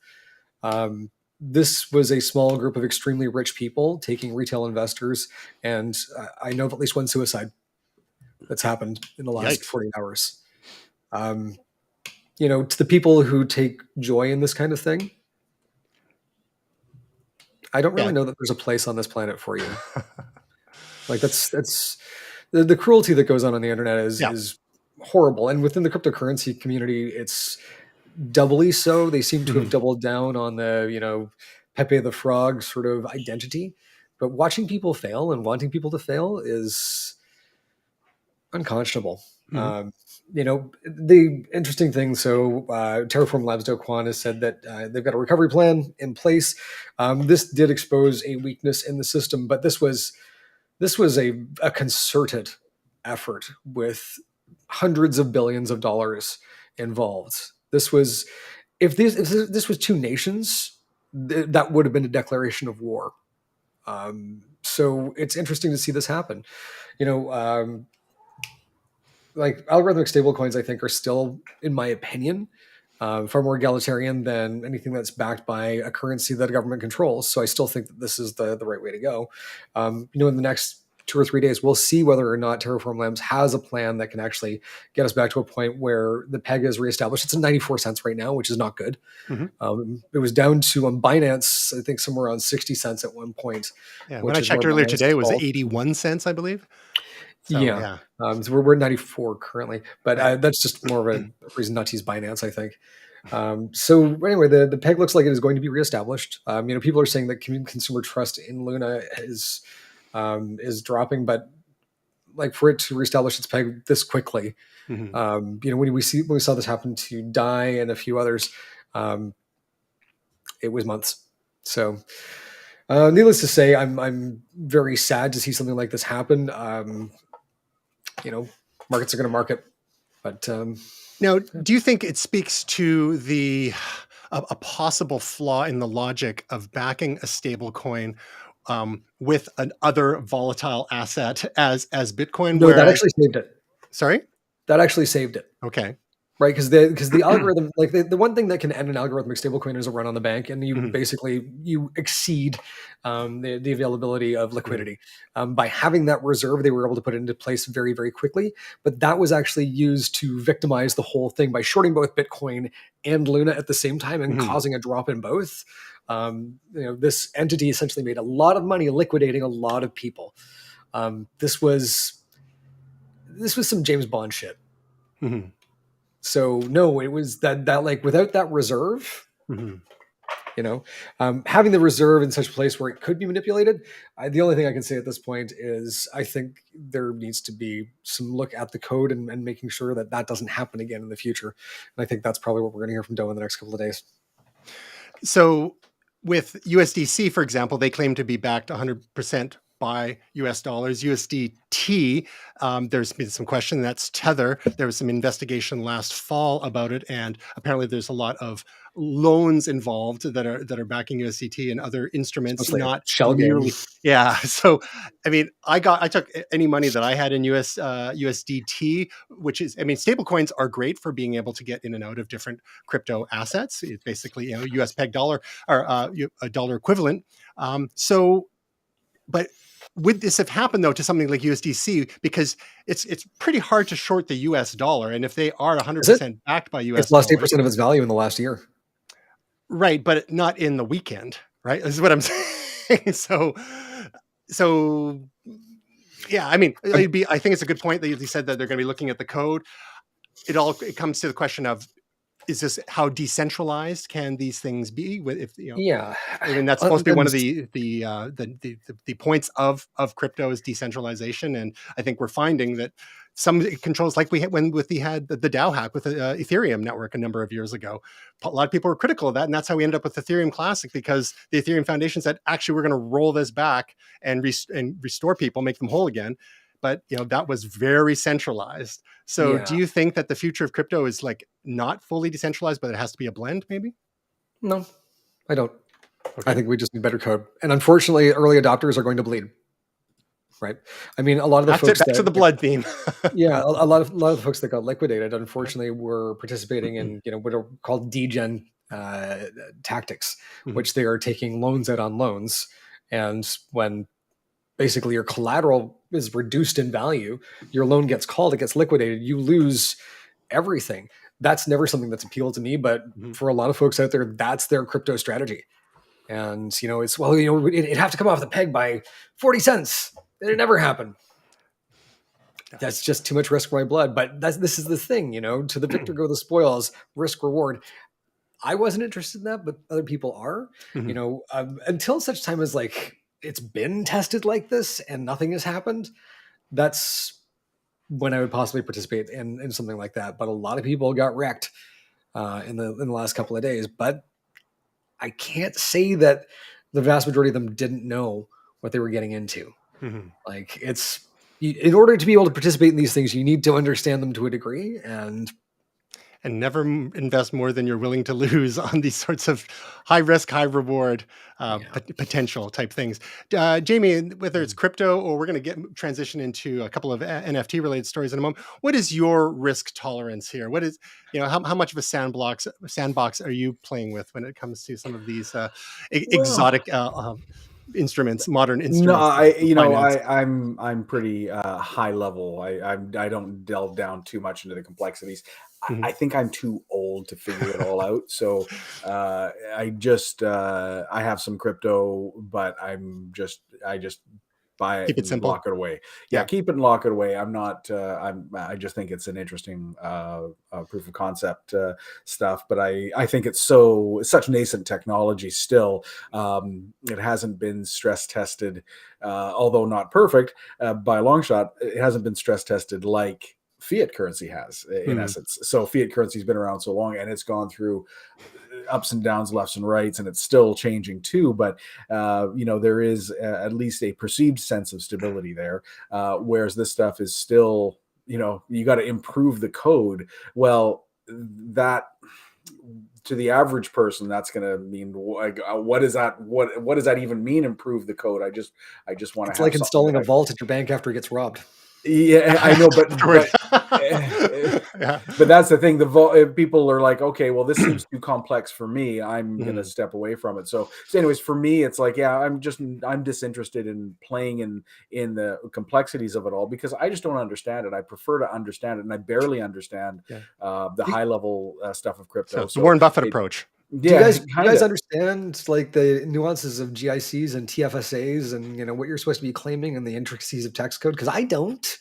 This was a small group of extremely rich people taking retail investors, and I know of at least one suicide that's happened in the last 48 hours. To the people who take joy in this kind of thing, I don't really know that there's a place on this planet for you. Like that's the cruelty that goes on the internet is horrible. And within the cryptocurrency community, it's doubly so. They seem to have doubled down on the, Pepe the Frog sort of identity. But watching people fail and wanting people to fail is unconscionable. The interesting thing, Terraform Labs Do Kwon has said that they've got a recovery plan in place. This did expose a weakness in the system, but this was a concerted effort with hundreds of billions of dollars involved. This was, if this was two nations, that would have been a declaration of war. So it's interesting to see this happen. Like algorithmic stablecoins, I think, are still, in my opinion, far more egalitarian than anything that's backed by a currency that a government controls. So I still think that this is the right way to go. In the next 2 or 3 days, we'll see whether or not Terraform Labs has a plan that can actually get us back to a point where the peg is reestablished. It's at 94 cents right now, which is not good. It was down to on Binance, I think somewhere around 60 cents at one point. Yeah, when I checked earlier today, it was 81 cents, I believe. So we're at 94 currently, but that's just more of a reason not to use Binance, I think. So anyway, the peg looks like it is going to be reestablished. People are saying that consumer trust in Luna is dropping, but like for it to reestablish its peg this quickly, when we saw this happen to Dai and a few others, it was months. So, needless to say, I'm very sad to see something like this happen. Markets are going to market, but now, do you think it speaks to a possible flaw in the logic of backing a stable coin with an other volatile asset as Bitcoin? No, that actually saved it. Sorry? That actually saved it. Okay. Right, because the algorithm, like the one thing that can end an algorithmic stablecoin is a run on the bank, and you basically exceed the availability of liquidity. By having that reserve, they were able to put it into place very, very quickly. But that was actually used to victimize the whole thing by shorting both Bitcoin and Luna at the same time and causing a drop in both. This entity essentially made a lot of money liquidating a lot of people. This was some James Bond shit. So no, it was that like without that reserve, having the reserve in such a place where it could be manipulated. The only thing I can say at this point is I think there needs to be some look at the code and making sure that doesn't happen again in the future. And I think that's probably what we're going to hear from Doe in the next couple of days. So with USDC, for example, they claim to be backed 100% by US dollars. USDT, there's been some question. That's Tether. There was some investigation last fall about it, and apparently there's a lot of loans involved that are backing USDT and other instruments. Like not shell nearly. game. Yeah. So, I mean, I took any money that I had in USDT, which is, I mean, stablecoins are great for being able to get in and out of different crypto assets. It's basically, US peg dollar or a dollar equivalent. But would this have happened though to something like USDC? Because it's pretty hard to short the US dollar, and if they are 100% backed by US, it's lost 8% of its value in the last year. Right, but not in the weekend. Right, this is what I'm saying. So yeah, I mean, I think it's a good point that you said that they're going to be looking at the code. It comes to the question of, is this, how decentralized can these things be? If yeah, I mean, that's supposed to be one of the points of crypto is decentralization, and I think we're finding that some controls, like we had when we had the DAO hack with the Ethereum network a number of years ago. A lot of people were critical of that, and that's how we ended up with Ethereum Classic, because the Ethereum Foundation said, actually, we're going to roll this back and restore people, make them whole again. But that was very centralized. So do you think that the future of crypto is like not fully decentralized, but it has to be a blend maybe? No, I don't. Okay. I think we just need better code. And unfortunately, early adopters are going to bleed. Right. I mean, a lot of the folks back to the blood theme. Yeah, a lot of the folks that got liquidated, unfortunately, were participating in what are called degen tactics, which they are taking loans out on loans, and when basically your collateral is reduced in value, your loan gets called, it gets liquidated, you lose everything. That's never something that's appealed to me, but for a lot of folks out there, that's their crypto strategy. And it's it'd have to come off the peg by 40 cents. It'd never happen. That's just too much risk for my blood. But this is the thing, to the victor go the spoils, risk reward. I wasn't interested in that, but other people are. Until such time as like it's been tested like this and nothing has happened, that's when I would possibly participate in something like that. But a lot of people got wrecked in the last couple of days. But I can't say that the vast majority of them didn't know what they were getting into. Like in order to be able to participate in these things, you need to understand them to a degree, and never invest more than you're willing to lose on these sorts of high risk, high reward potential type things. Jamie, whether it's crypto or we're going to transition into a couple of NFT related stories in a moment, what is your risk tolerance here? What is, how much of a sandbox are you playing with when it comes to some of these exotic instruments, modern instruments? No, I'm pretty high level. I don't delve down too much into the complexities. I think I'm too old to figure it all out. So I have some crypto, but I just buy it Keep it and simple. lock it away. Yeah. Keep it and lock it away. I'm not. I just think it's an interesting proof of concept stuff. But I think it's such nascent technology still. It hasn't been stress tested, although not perfect by a long shot. It hasn't been stress tested like fiat currency has, in essence. So fiat currency has been around so long, and it's gone through ups and downs, lefts and rights, and it's still changing too. But there is at least a perceived sense of stability there, whereas this stuff is still, you got to improve the code. Well, that, to the average person, that's going to mean, what is that? What does that even mean? Improve the code? I just want to. It's like installing a vault at your bank after it gets robbed. Yeah, I know, but Yeah. but that's the thing. People are like, okay, well, this seems too complex for me. I'm gonna step away from it. So anyways, for me, it's like, yeah, I'm disinterested in playing in the complexities of it all, because I just don't understand it. I prefer to understand it, and I barely understand the high level stuff of crypto. So the Warren Buffett approach. Yeah, do you guys understand like the nuances of GICs and TFSAs and what you're supposed to be claiming and the intricacies of tax code? Because I don't,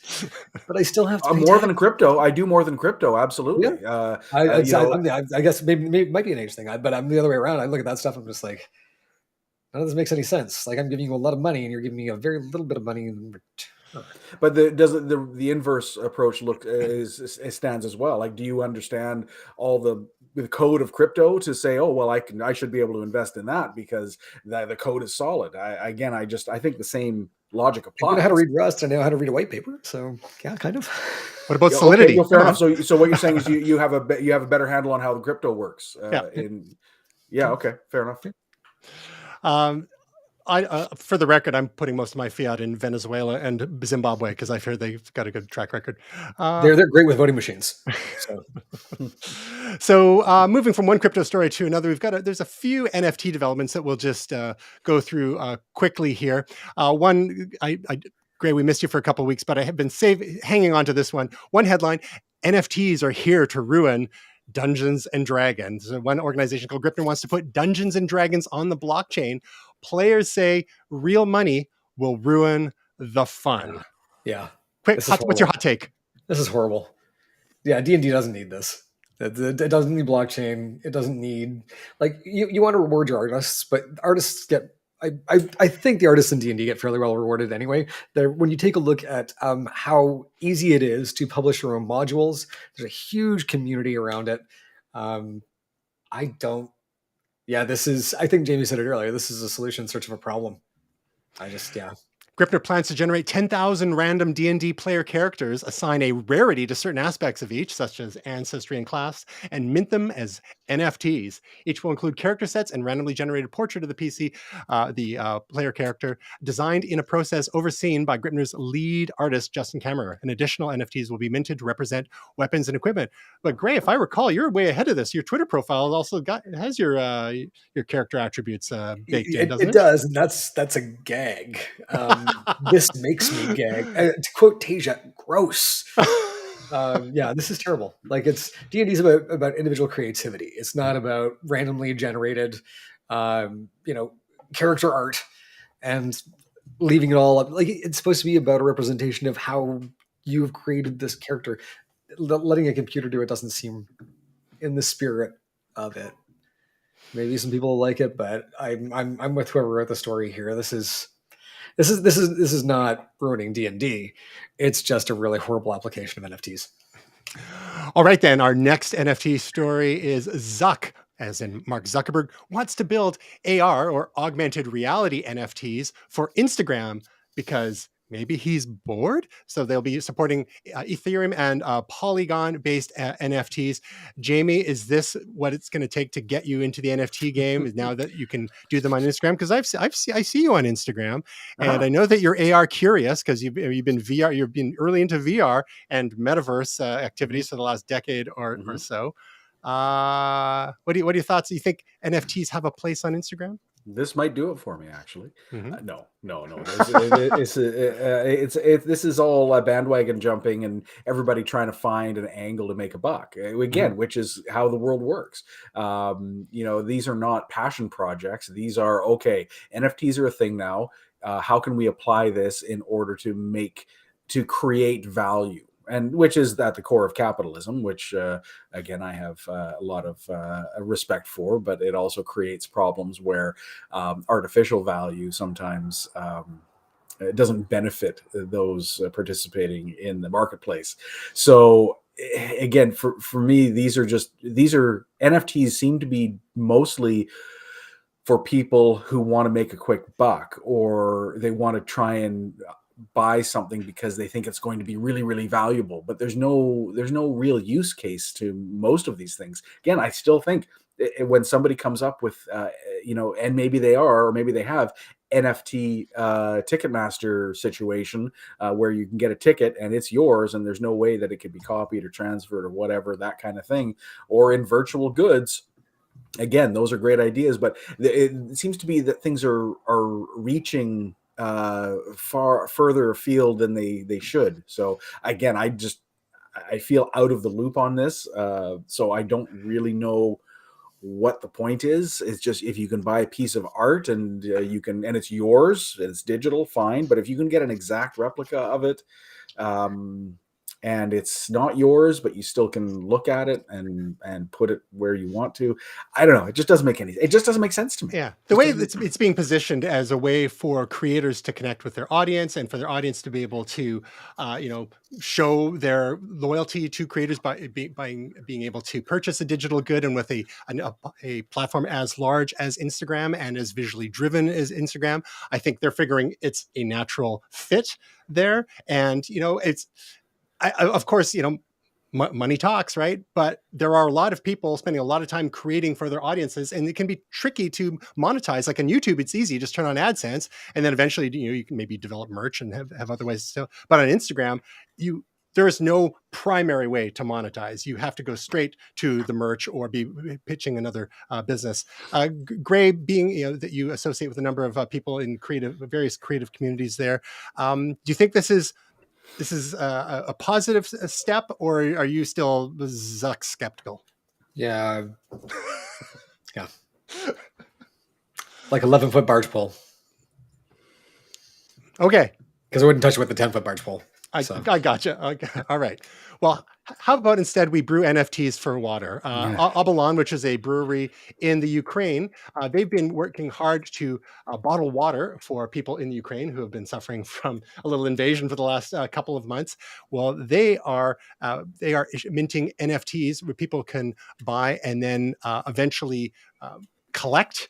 but I still have to. More than crypto. I do more than crypto. Absolutely. Yeah. I guess maybe it might be an age thing, but I'm the other way around. I look at that stuff. I'm just like, none of this makes any sense. Like, I'm giving you a lot of money and you're giving me a very little bit of money in return. But the inverse approach stands as well? Like, do you understand all the code of crypto to say, oh, well, I should be able to invest in that because the code is solid? I think the same logic applies. I know how to read Rust. I know how to read a white paper. So yeah, kind of. What about Solidity? Okay, well, fair enough. So what you're saying is you have a better handle on how the crypto works. Okay, fair enough. For the record, I'm putting most of my fiat in Venezuela and Zimbabwe because I hear they've got a good track record. They're great with voting machines. So moving from one crypto story to another, there's a few NFT developments that we'll just go through quickly here. Gray, we missed you for a couple of weeks, but I have been hanging on to this one. One headline: NFTs are here to ruin Dungeons and Dragons. So one organization called Gripner wants to put Dungeons and Dragons on the blockchain. Players say real money will ruin the fun. Yeah. Quick, what's your hot take? This is horrible. Yeah, D&D doesn't need this. It doesn't need blockchain. It doesn't need, like, you want to reward your artists, but artists get, I think the artists in D&D get fairly well rewarded anyway. When you take a look at how easy it is to publish your own modules, there's a huge community around it. I think Jamie said it earlier. This is a solution in search of a problem. Gripner plans to generate 10,000 random D&D player characters, assign a rarity to certain aspects of each, such as ancestry and class, and mint them as NFTs. Each will include character sets and randomly generated portrait of the PC, the player character, designed in a process overseen by Gripner's lead artist, Justin Kammerer. And additional NFTs will be minted to represent weapons and equipment. But Gray, if I recall, you're way ahead of this. Your Twitter profile also has your character attributes baked in, doesn't it? It does, and that's a gag. This makes me gag. To quote Tasia, gross. This is terrible. Like, D&D is about individual creativity. It's not about randomly generated, character art and leaving it all up. Like, it's supposed to be about a representation of how you've created this character. Letting a computer do it doesn't seem in the spirit of it. Maybe some people like it, but I'm with whoever wrote the story here. This is not ruining D&D. It's just a really horrible application of NFTs. All right, then. Our next NFT story is Zuck, as in Mark Zuckerberg, wants to build AR or augmented reality NFTs for Instagram because maybe he's bored. So they'll be supporting Ethereum and Polygon-based NFTs. Jamie, is this what it's going to take to get you into the NFT game now that you can do them on Instagram? Because I see you on Instagram, and I know that you're AR curious because you've been early into VR and metaverse activities for the last decade or so. What are your thoughts? Do you think NFTs have a place on Instagram? This might do it for me, actually. No. This is all bandwagon jumping and everybody trying to find an angle to make a buck. Again, which is how the world works. These are not passion projects. These are, okay, NFTs are a thing now. how can we apply this in order to create value, and which is at the core of capitalism, which again I have a lot of respect for, but it also creates problems where artificial value sometimes it doesn't benefit those participating in the marketplace. So again, for me, these are NFTs seem to be mostly for people who want to make a quick buck, or they want to try and buy something because they think it's going to be really, really valuable. But there's no real use case to most of these things. Again, I still think when somebody comes up with, and maybe they are, or maybe they have NFT Ticketmaster situation where you can get a ticket and it's yours and there's no way that it could be copied or transferred or whatever, that kind of thing, or in virtual goods. Again, those are great ideas, but it seems to be that things are reaching far further afield than they should. So again, I feel out of the loop on this, so I don't really know what the point is. It's just, if you can buy a piece of art and and it's yours, it's digital, fine. But if you can get an exact replica of it, and it's not yours, but you still can look at it and put it where you want to. I don't know. It just doesn't make sense to me. Yeah. The way it's being positioned as a way for creators to connect with their audience, and for their audience to be able to, show their loyalty to creators by being able to purchase a digital good, and with a platform as large as Instagram and as visually driven as Instagram, I think they're figuring it's a natural fit there. And, of course, money talks, right? But there are a lot of people spending a lot of time creating for their audiences, and it can be tricky to monetize. Like on YouTube, it's easy, just turn on AdSense, and then eventually, you can maybe develop merch and have other ways still. But on Instagram, there is no primary way to monetize. You have to go straight to the merch or be pitching another business. Gray, being that you associate with a number of people in various creative communities there, do you think this is a positive step, or are you still Zuck skeptical? Yeah. Like 11-foot barge pole. Okay. Because I wouldn't touch it with a 10-foot barge pole. I gotcha. Okay. All right. Well, how about instead we brew NFTs for water? Abalon, which is a brewery in the Ukraine, they've been working hard to bottle water for people in Ukraine who have been suffering from a little invasion for the last couple of months. Well, they are minting NFTs where people can buy and then eventually collect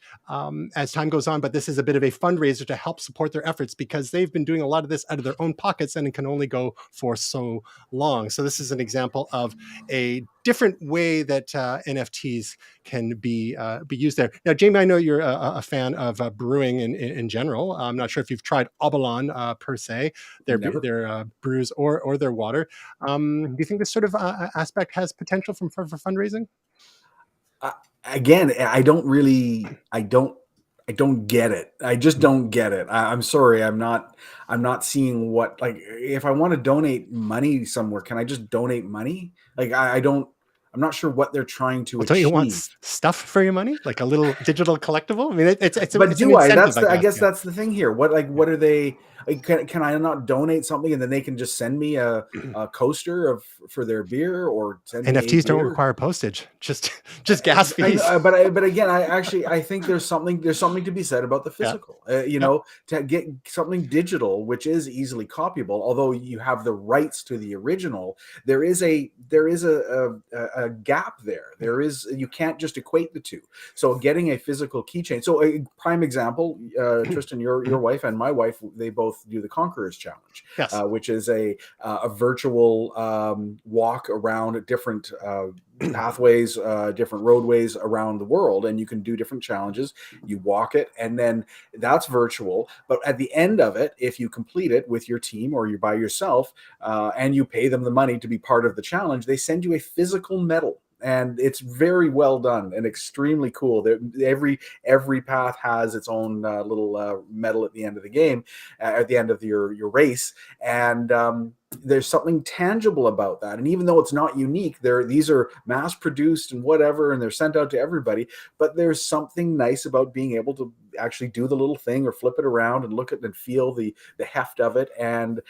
as time goes on. But this is a bit of a fundraiser to help support their efforts, because they've been doing a lot of this out of their own pockets, and it can only go for so long. So this is an example of a different way that NFTs can be used there. Now, Jamie, I know you're a fan of brewing in general. I'm not sure if you've tried Abalon per se, their brews or their water. Do you think this sort of aspect has potential for fundraising? Again, I don't get it. I just don't get it. I'm sorry. I'm not seeing what, like, if I want to donate money somewhere, can I just donate money? Like, I'm not sure what they're trying to achieve. Don't you want stuff for your money, like a little digital collectible? I mean, it's but it's do an I? I guess that's the thing here. What are they? Like, can I not donate something and then they can just send me a coaster for their beer, or send NFTs don't require postage, just gas fees. But again, I think there's something to be said about the physical. To get something digital, which is easily copyable, although you have the rights to the original, there is a gap there. You can't just equate the two. So getting a physical keychain. So a prime example, Tristan, your wife and my wife, they both do the Conqueror's Challenge, yes. Which is a virtual walk around different pathways, different roadways around the world, and you can do different challenges. You walk it, and then that's virtual. But at the end of it, if you complete it with your team or you're by yourself, and you pay them the money to be part of the challenge, they send you a physical medal. And it's very well done and extremely cool. Every path has its own little medal at the end of the game, at the end of your race. And there's something tangible about that. And even though it's not unique, these are mass produced and whatever, and they're sent out to everybody. But there's something nice about being able to actually do the little thing or flip it around and look at and feel the heft of it. And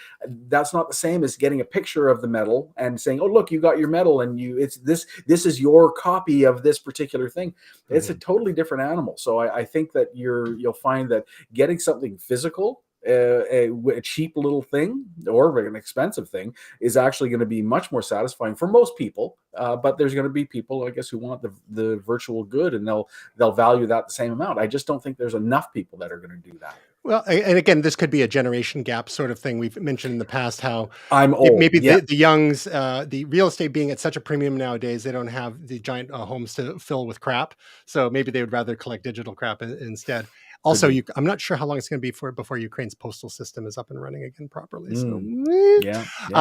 that's not the same as getting a picture of the medal and saying, oh, look, you got your medal, and this is your copy of this particular thing. It's a totally different animal. So I think that you'll find that getting something physical, a cheap little thing or an expensive thing, is actually going to be much more satisfying for most people. But there's going to be people, I guess, who want the virtual good, and they'll value that the same amount. I just don't think there's enough people that are going to do that. Well, and again, this could be a generation gap sort of thing. We've mentioned in the past how I'm old. Maybe the youngs, the real estate being at such a premium nowadays, they don't have the giant homes to fill with crap. So maybe they would rather collect digital crap instead. Also, I'm not sure how long it's going to be before Ukraine's postal system is up and running again properly. So,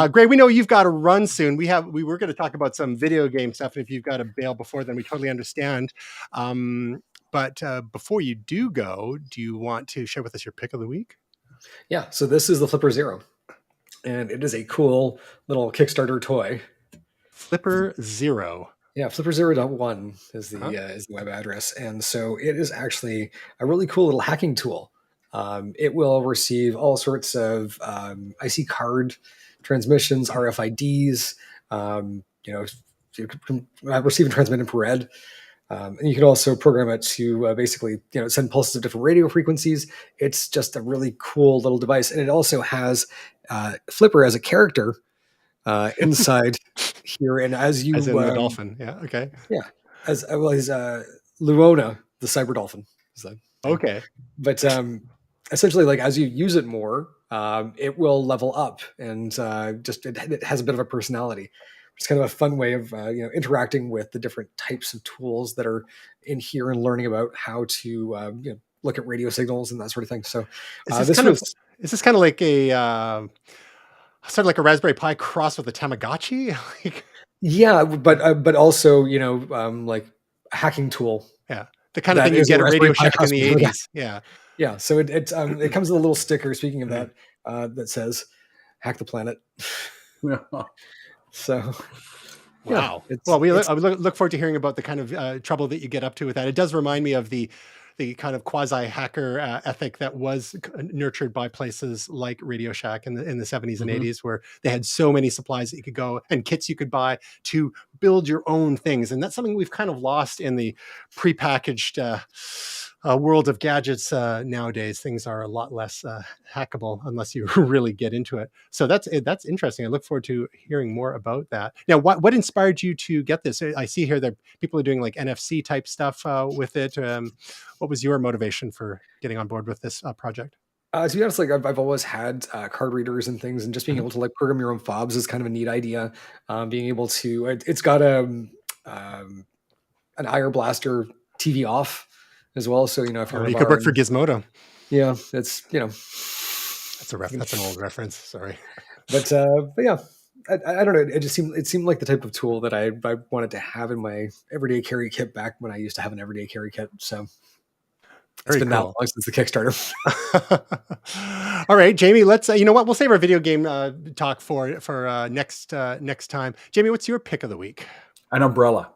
Gray, we know you've got to run soon. We were going to talk about some video game stuff. And if you've got to bail before then, we totally understand. But before you do go, do you want to share with us your pick of the week? Yeah. So this is the Flipper Zero, and it is a cool little Kickstarter toy. Flipper Zero. Yeah, flipper0.1 is the web address. And so it is actually a really cool little hacking tool. It will receive all sorts of IC card transmissions, RFIDs, you can receive and transmit infrared. And you can also program it to basically, send pulses of different radio frequencies. It's just a really cool little device. And it also has Flipper as a character inside here. And as you... As in the dolphin. Yeah, okay. Yeah. As well as Luona, the cyber dolphin. Okay. But essentially, like, as you use it more, it will level up, and it has a bit of a personality. It's kind of a fun way of interacting with the different types of tools that are in here and learning about how to look at radio signals and that sort of thing. So is this kind of like a sort of like a Raspberry Pi cross with a Tamagotchi? Yeah, but also like a hacking tool. Yeah, the kind of thing you get at Radio Shack in the 80s. Yeah. Yeah, so it comes with a little sticker. Speaking of that, that says "Hack the Planet." So, wow. Well, I would look forward to hearing about the kind of trouble that you get up to with that. It does remind me of the kind of quasi-hacker ethic that was nurtured by places like Radio Shack in the 70s and 80s, where they had so many supplies that you could go and kits you could buy to build your own things. And that's something we've kind of lost in the prepackaged world of gadgets nowadays. Things are a lot less hackable unless you really get into it. So that's interesting. I look forward to hearing more about that. Now, what inspired you to get this? I see here that people are doing like NFC type stuff with it. What was your motivation for getting on board with this project? To be honest, like I've always had card readers and things, and just being able to like program your own fobs is kind of a neat idea. Being able to, it's got an IR Blaster TV off as well. So, if you're you could work for Gizmodo. Yeah, it's, that's an old reference. Sorry. But yeah, I don't know. It seemed like the type of tool that I wanted to have in my everyday carry kit back when I used to have an everyday carry kit. So it's been that long since the Kickstarter. All right, Jamie, let's, we'll save our video game talk for next time. Jamie, what's your pick of the week? An umbrella.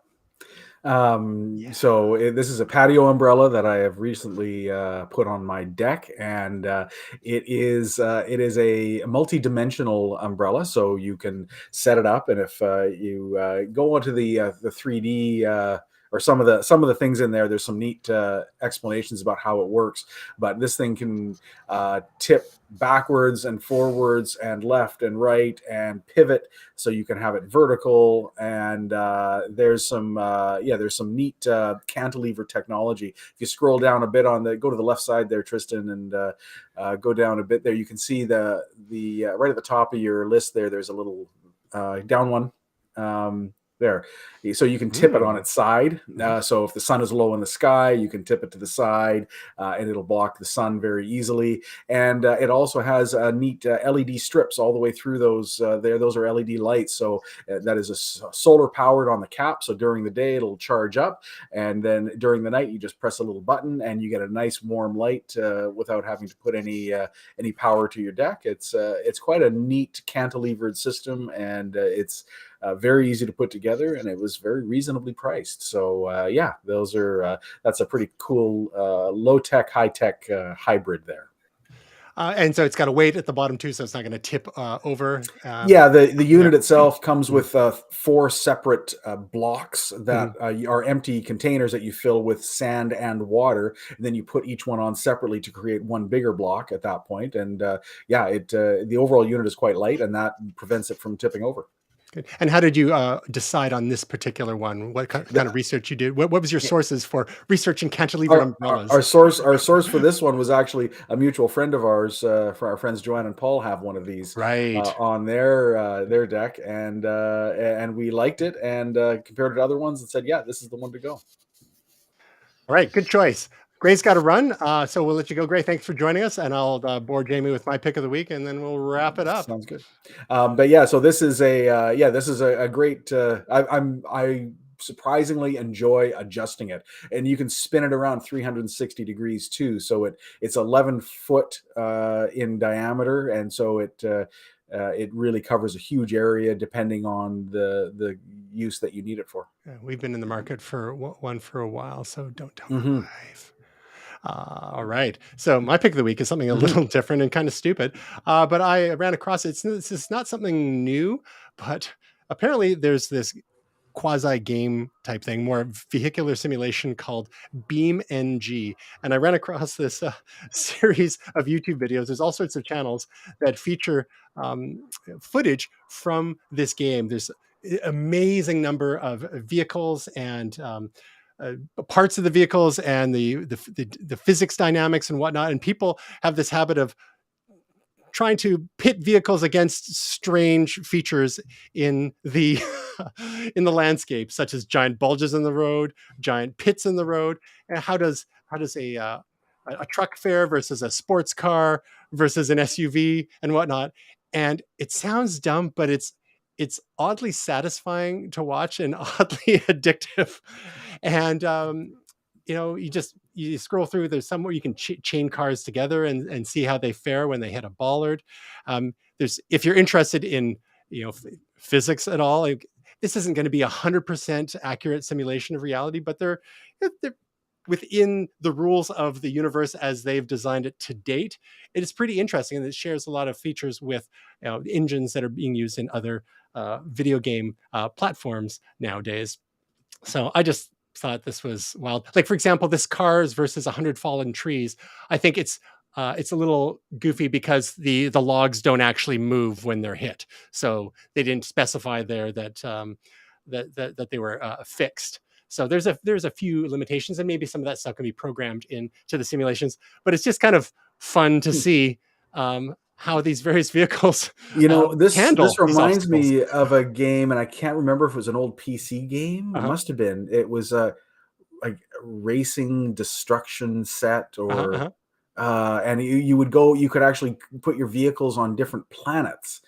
So this is a patio umbrella that I have recently put on my deck, and it is a multi-dimensional umbrella. So you can set it up, and if you go onto the 3D or some of the things in there, there's some neat explanations about how it works. But this thing can tip backwards and forwards and left and right and pivot, so you can have it vertical. And there's some neat cantilever technology. If you scroll down a bit go to the left side there, Tristan, and go down a bit there, you can see the right at the top of your list there. There's a little down one. There, so you can tip it on its side. So if the sun is low in the sky, you can tip it to the side, and it'll block the sun very easily. And it also has neat LED strips all the way through those. Those are LED lights. So that is a solar powered on the cap. So during the day it'll charge up, and then during the night you just press a little button and you get a nice warm light without having to put any power to your deck. It's quite a neat cantilevered system, and it's very easy to put together, and it was very reasonably priced. So yeah, those are that's a pretty cool low tech, high tech hybrid there. And so it's got a weight at the bottom too, so it's not going to tip over. Yeah, the unit itself comes with 4 separate blocks that are empty containers that you fill with sand and water, and then you put each one on separately to create one bigger block at that point. And yeah, the overall unit is quite light, and that prevents it from tipping over. Good. And how did you decide on this particular one? What kind of research you did? What was your sources for researching cantilever umbrellas? Our source for this one was actually a mutual friend of ours. For our friends Joanne and Paul have one of these on their deck, and we liked it and compared it to other ones and said, yeah, this is the one to go. All right, good choice. Gray's got to run, so we'll let you go. Gray, thanks for joining us, and I'll bore Jamie with my pick of the week, and then we'll wrap it up. Sounds good. But yeah, so this is a great. I surprisingly enjoy adjusting it, and you can spin it around 360 degrees too. So it's 11 foot in diameter, and so it really covers a huge area depending on the use that you need it for. Yeah, we've been in the market for one for a while, so don't tell my wife. All right. So my pick of the week is something a little different and kind of stupid, but I ran across it. This is not something new, but apparently there's this quasi game type thing, more vehicular simulation called BeamNG. And I ran across this series of YouTube videos. There's all sorts of channels that feature footage from this game. There's an amazing number of vehicles and parts of the vehicles and the physics dynamics and whatnot. And people have this habit of trying to pit vehicles against strange features in the in the landscape, such as giant bulges in the road, giant pits in the road. And how does a truck fare versus a sports car versus an SUV and whatnot? And it sounds dumb, but it's oddly satisfying to watch and oddly addictive. And you scroll through, there's somewhere you can chain cars together and see how they fare when they hit a bollard. If you're interested in physics at all, this isn't going to be 100% accurate simulation of reality, but they're within the rules of the universe as they've designed it to date. It is pretty interesting, and it shares a lot of features with engines that are being used in other video game platforms nowadays. So I just thought this was wild. Like, for example, this Cars versus 100 Fallen Trees. I think it's a little goofy because the logs don't actually move when they're hit. So they didn't specify there that they were fixed. So there's a few limitations, and maybe some of that stuff can be programmed into the simulations. But it's just kind of fun to see how these various vehicles this reminds me of a game, and I can't remember if it was an old PC game. It must have been. It was like racing destruction set, or and you could actually put your vehicles on different planets.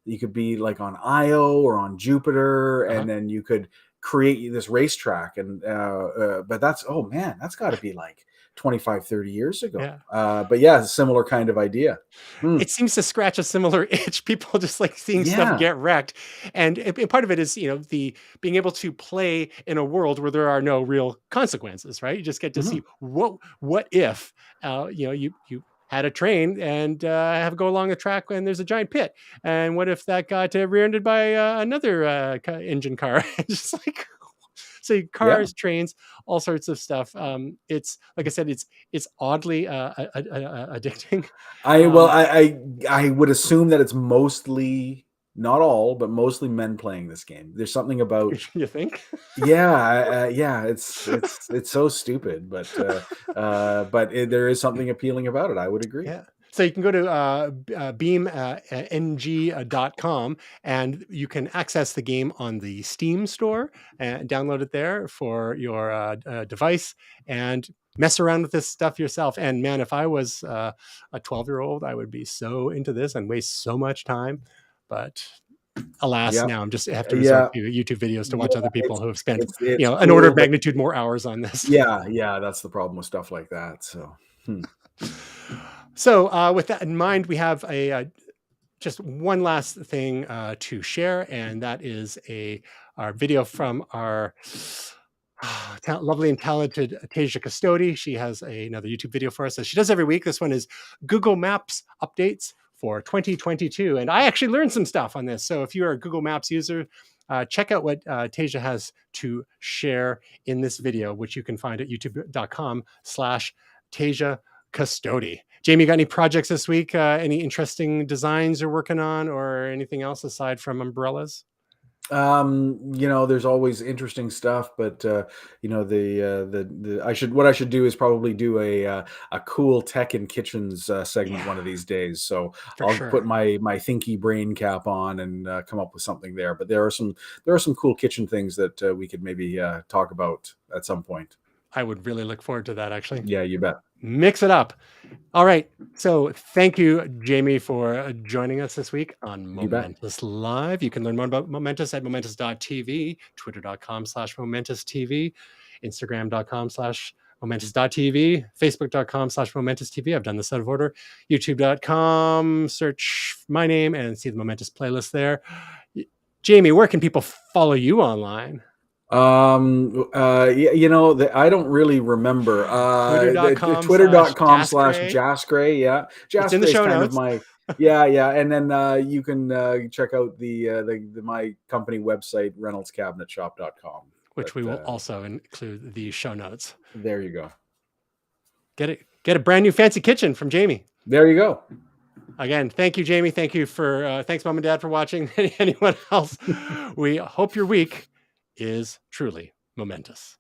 You could be like on Io or on Jupiter, and then you could create this racetrack. And but that's got to be like 25, 30 years ago. But yeah, similar kind of idea. It seems to scratch a similar itch. People just like seeing stuff get wrecked. And part of it is, the being able to play in a world where there are no real consequences, right? You just get to see what if, you had a train and have to go along a track and there's a giant pit. And what if that got rear-ended by another engine car? Just like, so cars, trains, all sorts of stuff. It's like I said, it's oddly addicting. I would assume that it's mostly, not all, but mostly men playing this game. There's something about you think? It's so stupid, but there is something appealing about it. I would agree. Yeah. So you can go to beamng.com and you can access the game on the Steam store and download it there for your device and mess around with this stuff yourself. And man, if I was a 12-year-old, I would be so into this and waste so much time. But alas, now I'm just have to resort to YouTube videos to watch other people who have spent an order of magnitude more hours on this. Yeah, that's the problem with stuff like that. So. So with that in mind, we have just one last thing to share, and that is our video from our lovely and talented Tasia Custodi. She has another YouTube video for us, as she does every week. This one is Google Maps updates for 2022. And I actually learned some stuff on this. So if you're a Google Maps user, check out what Tasia has to share in this video, which you can find at youtube.com/Tasia Custodi. Jamie, got any projects this week? Any interesting designs you're working on, or anything else aside from umbrellas? There's always interesting stuff, but what I should do is probably do a cool tech in kitchens segment one of these days. So I'll put my thinky brain cap on and come up with something there. But there are some cool kitchen things that we could maybe talk about at some point. I would really look forward to that, actually. Yeah, you bet. Mix it up. All right. So thank you, Jamie, for joining us this week on Momentous Live. You can learn more about Momentous at momentous.tv, twitter.com/momentous.tv, instagram.com/momentous.tv, facebook.com/momentous.tv. I've done this out of order. youtube.com, search my name and see the Momentous playlist there. Jamie, where can people follow you online? I don't really remember. Twitter.com/Jaskray. Yeah. It's in the show notes. And then you can check out the my company website, reynoldscabinetshop.com, which we will also include the show notes. There you go. Get a brand new fancy kitchen from Jamie. There you go. Again, thank you, Jamie. Thank you thanks, Mom and Dad, for watching. Anyone else? We hope your week is truly momentous.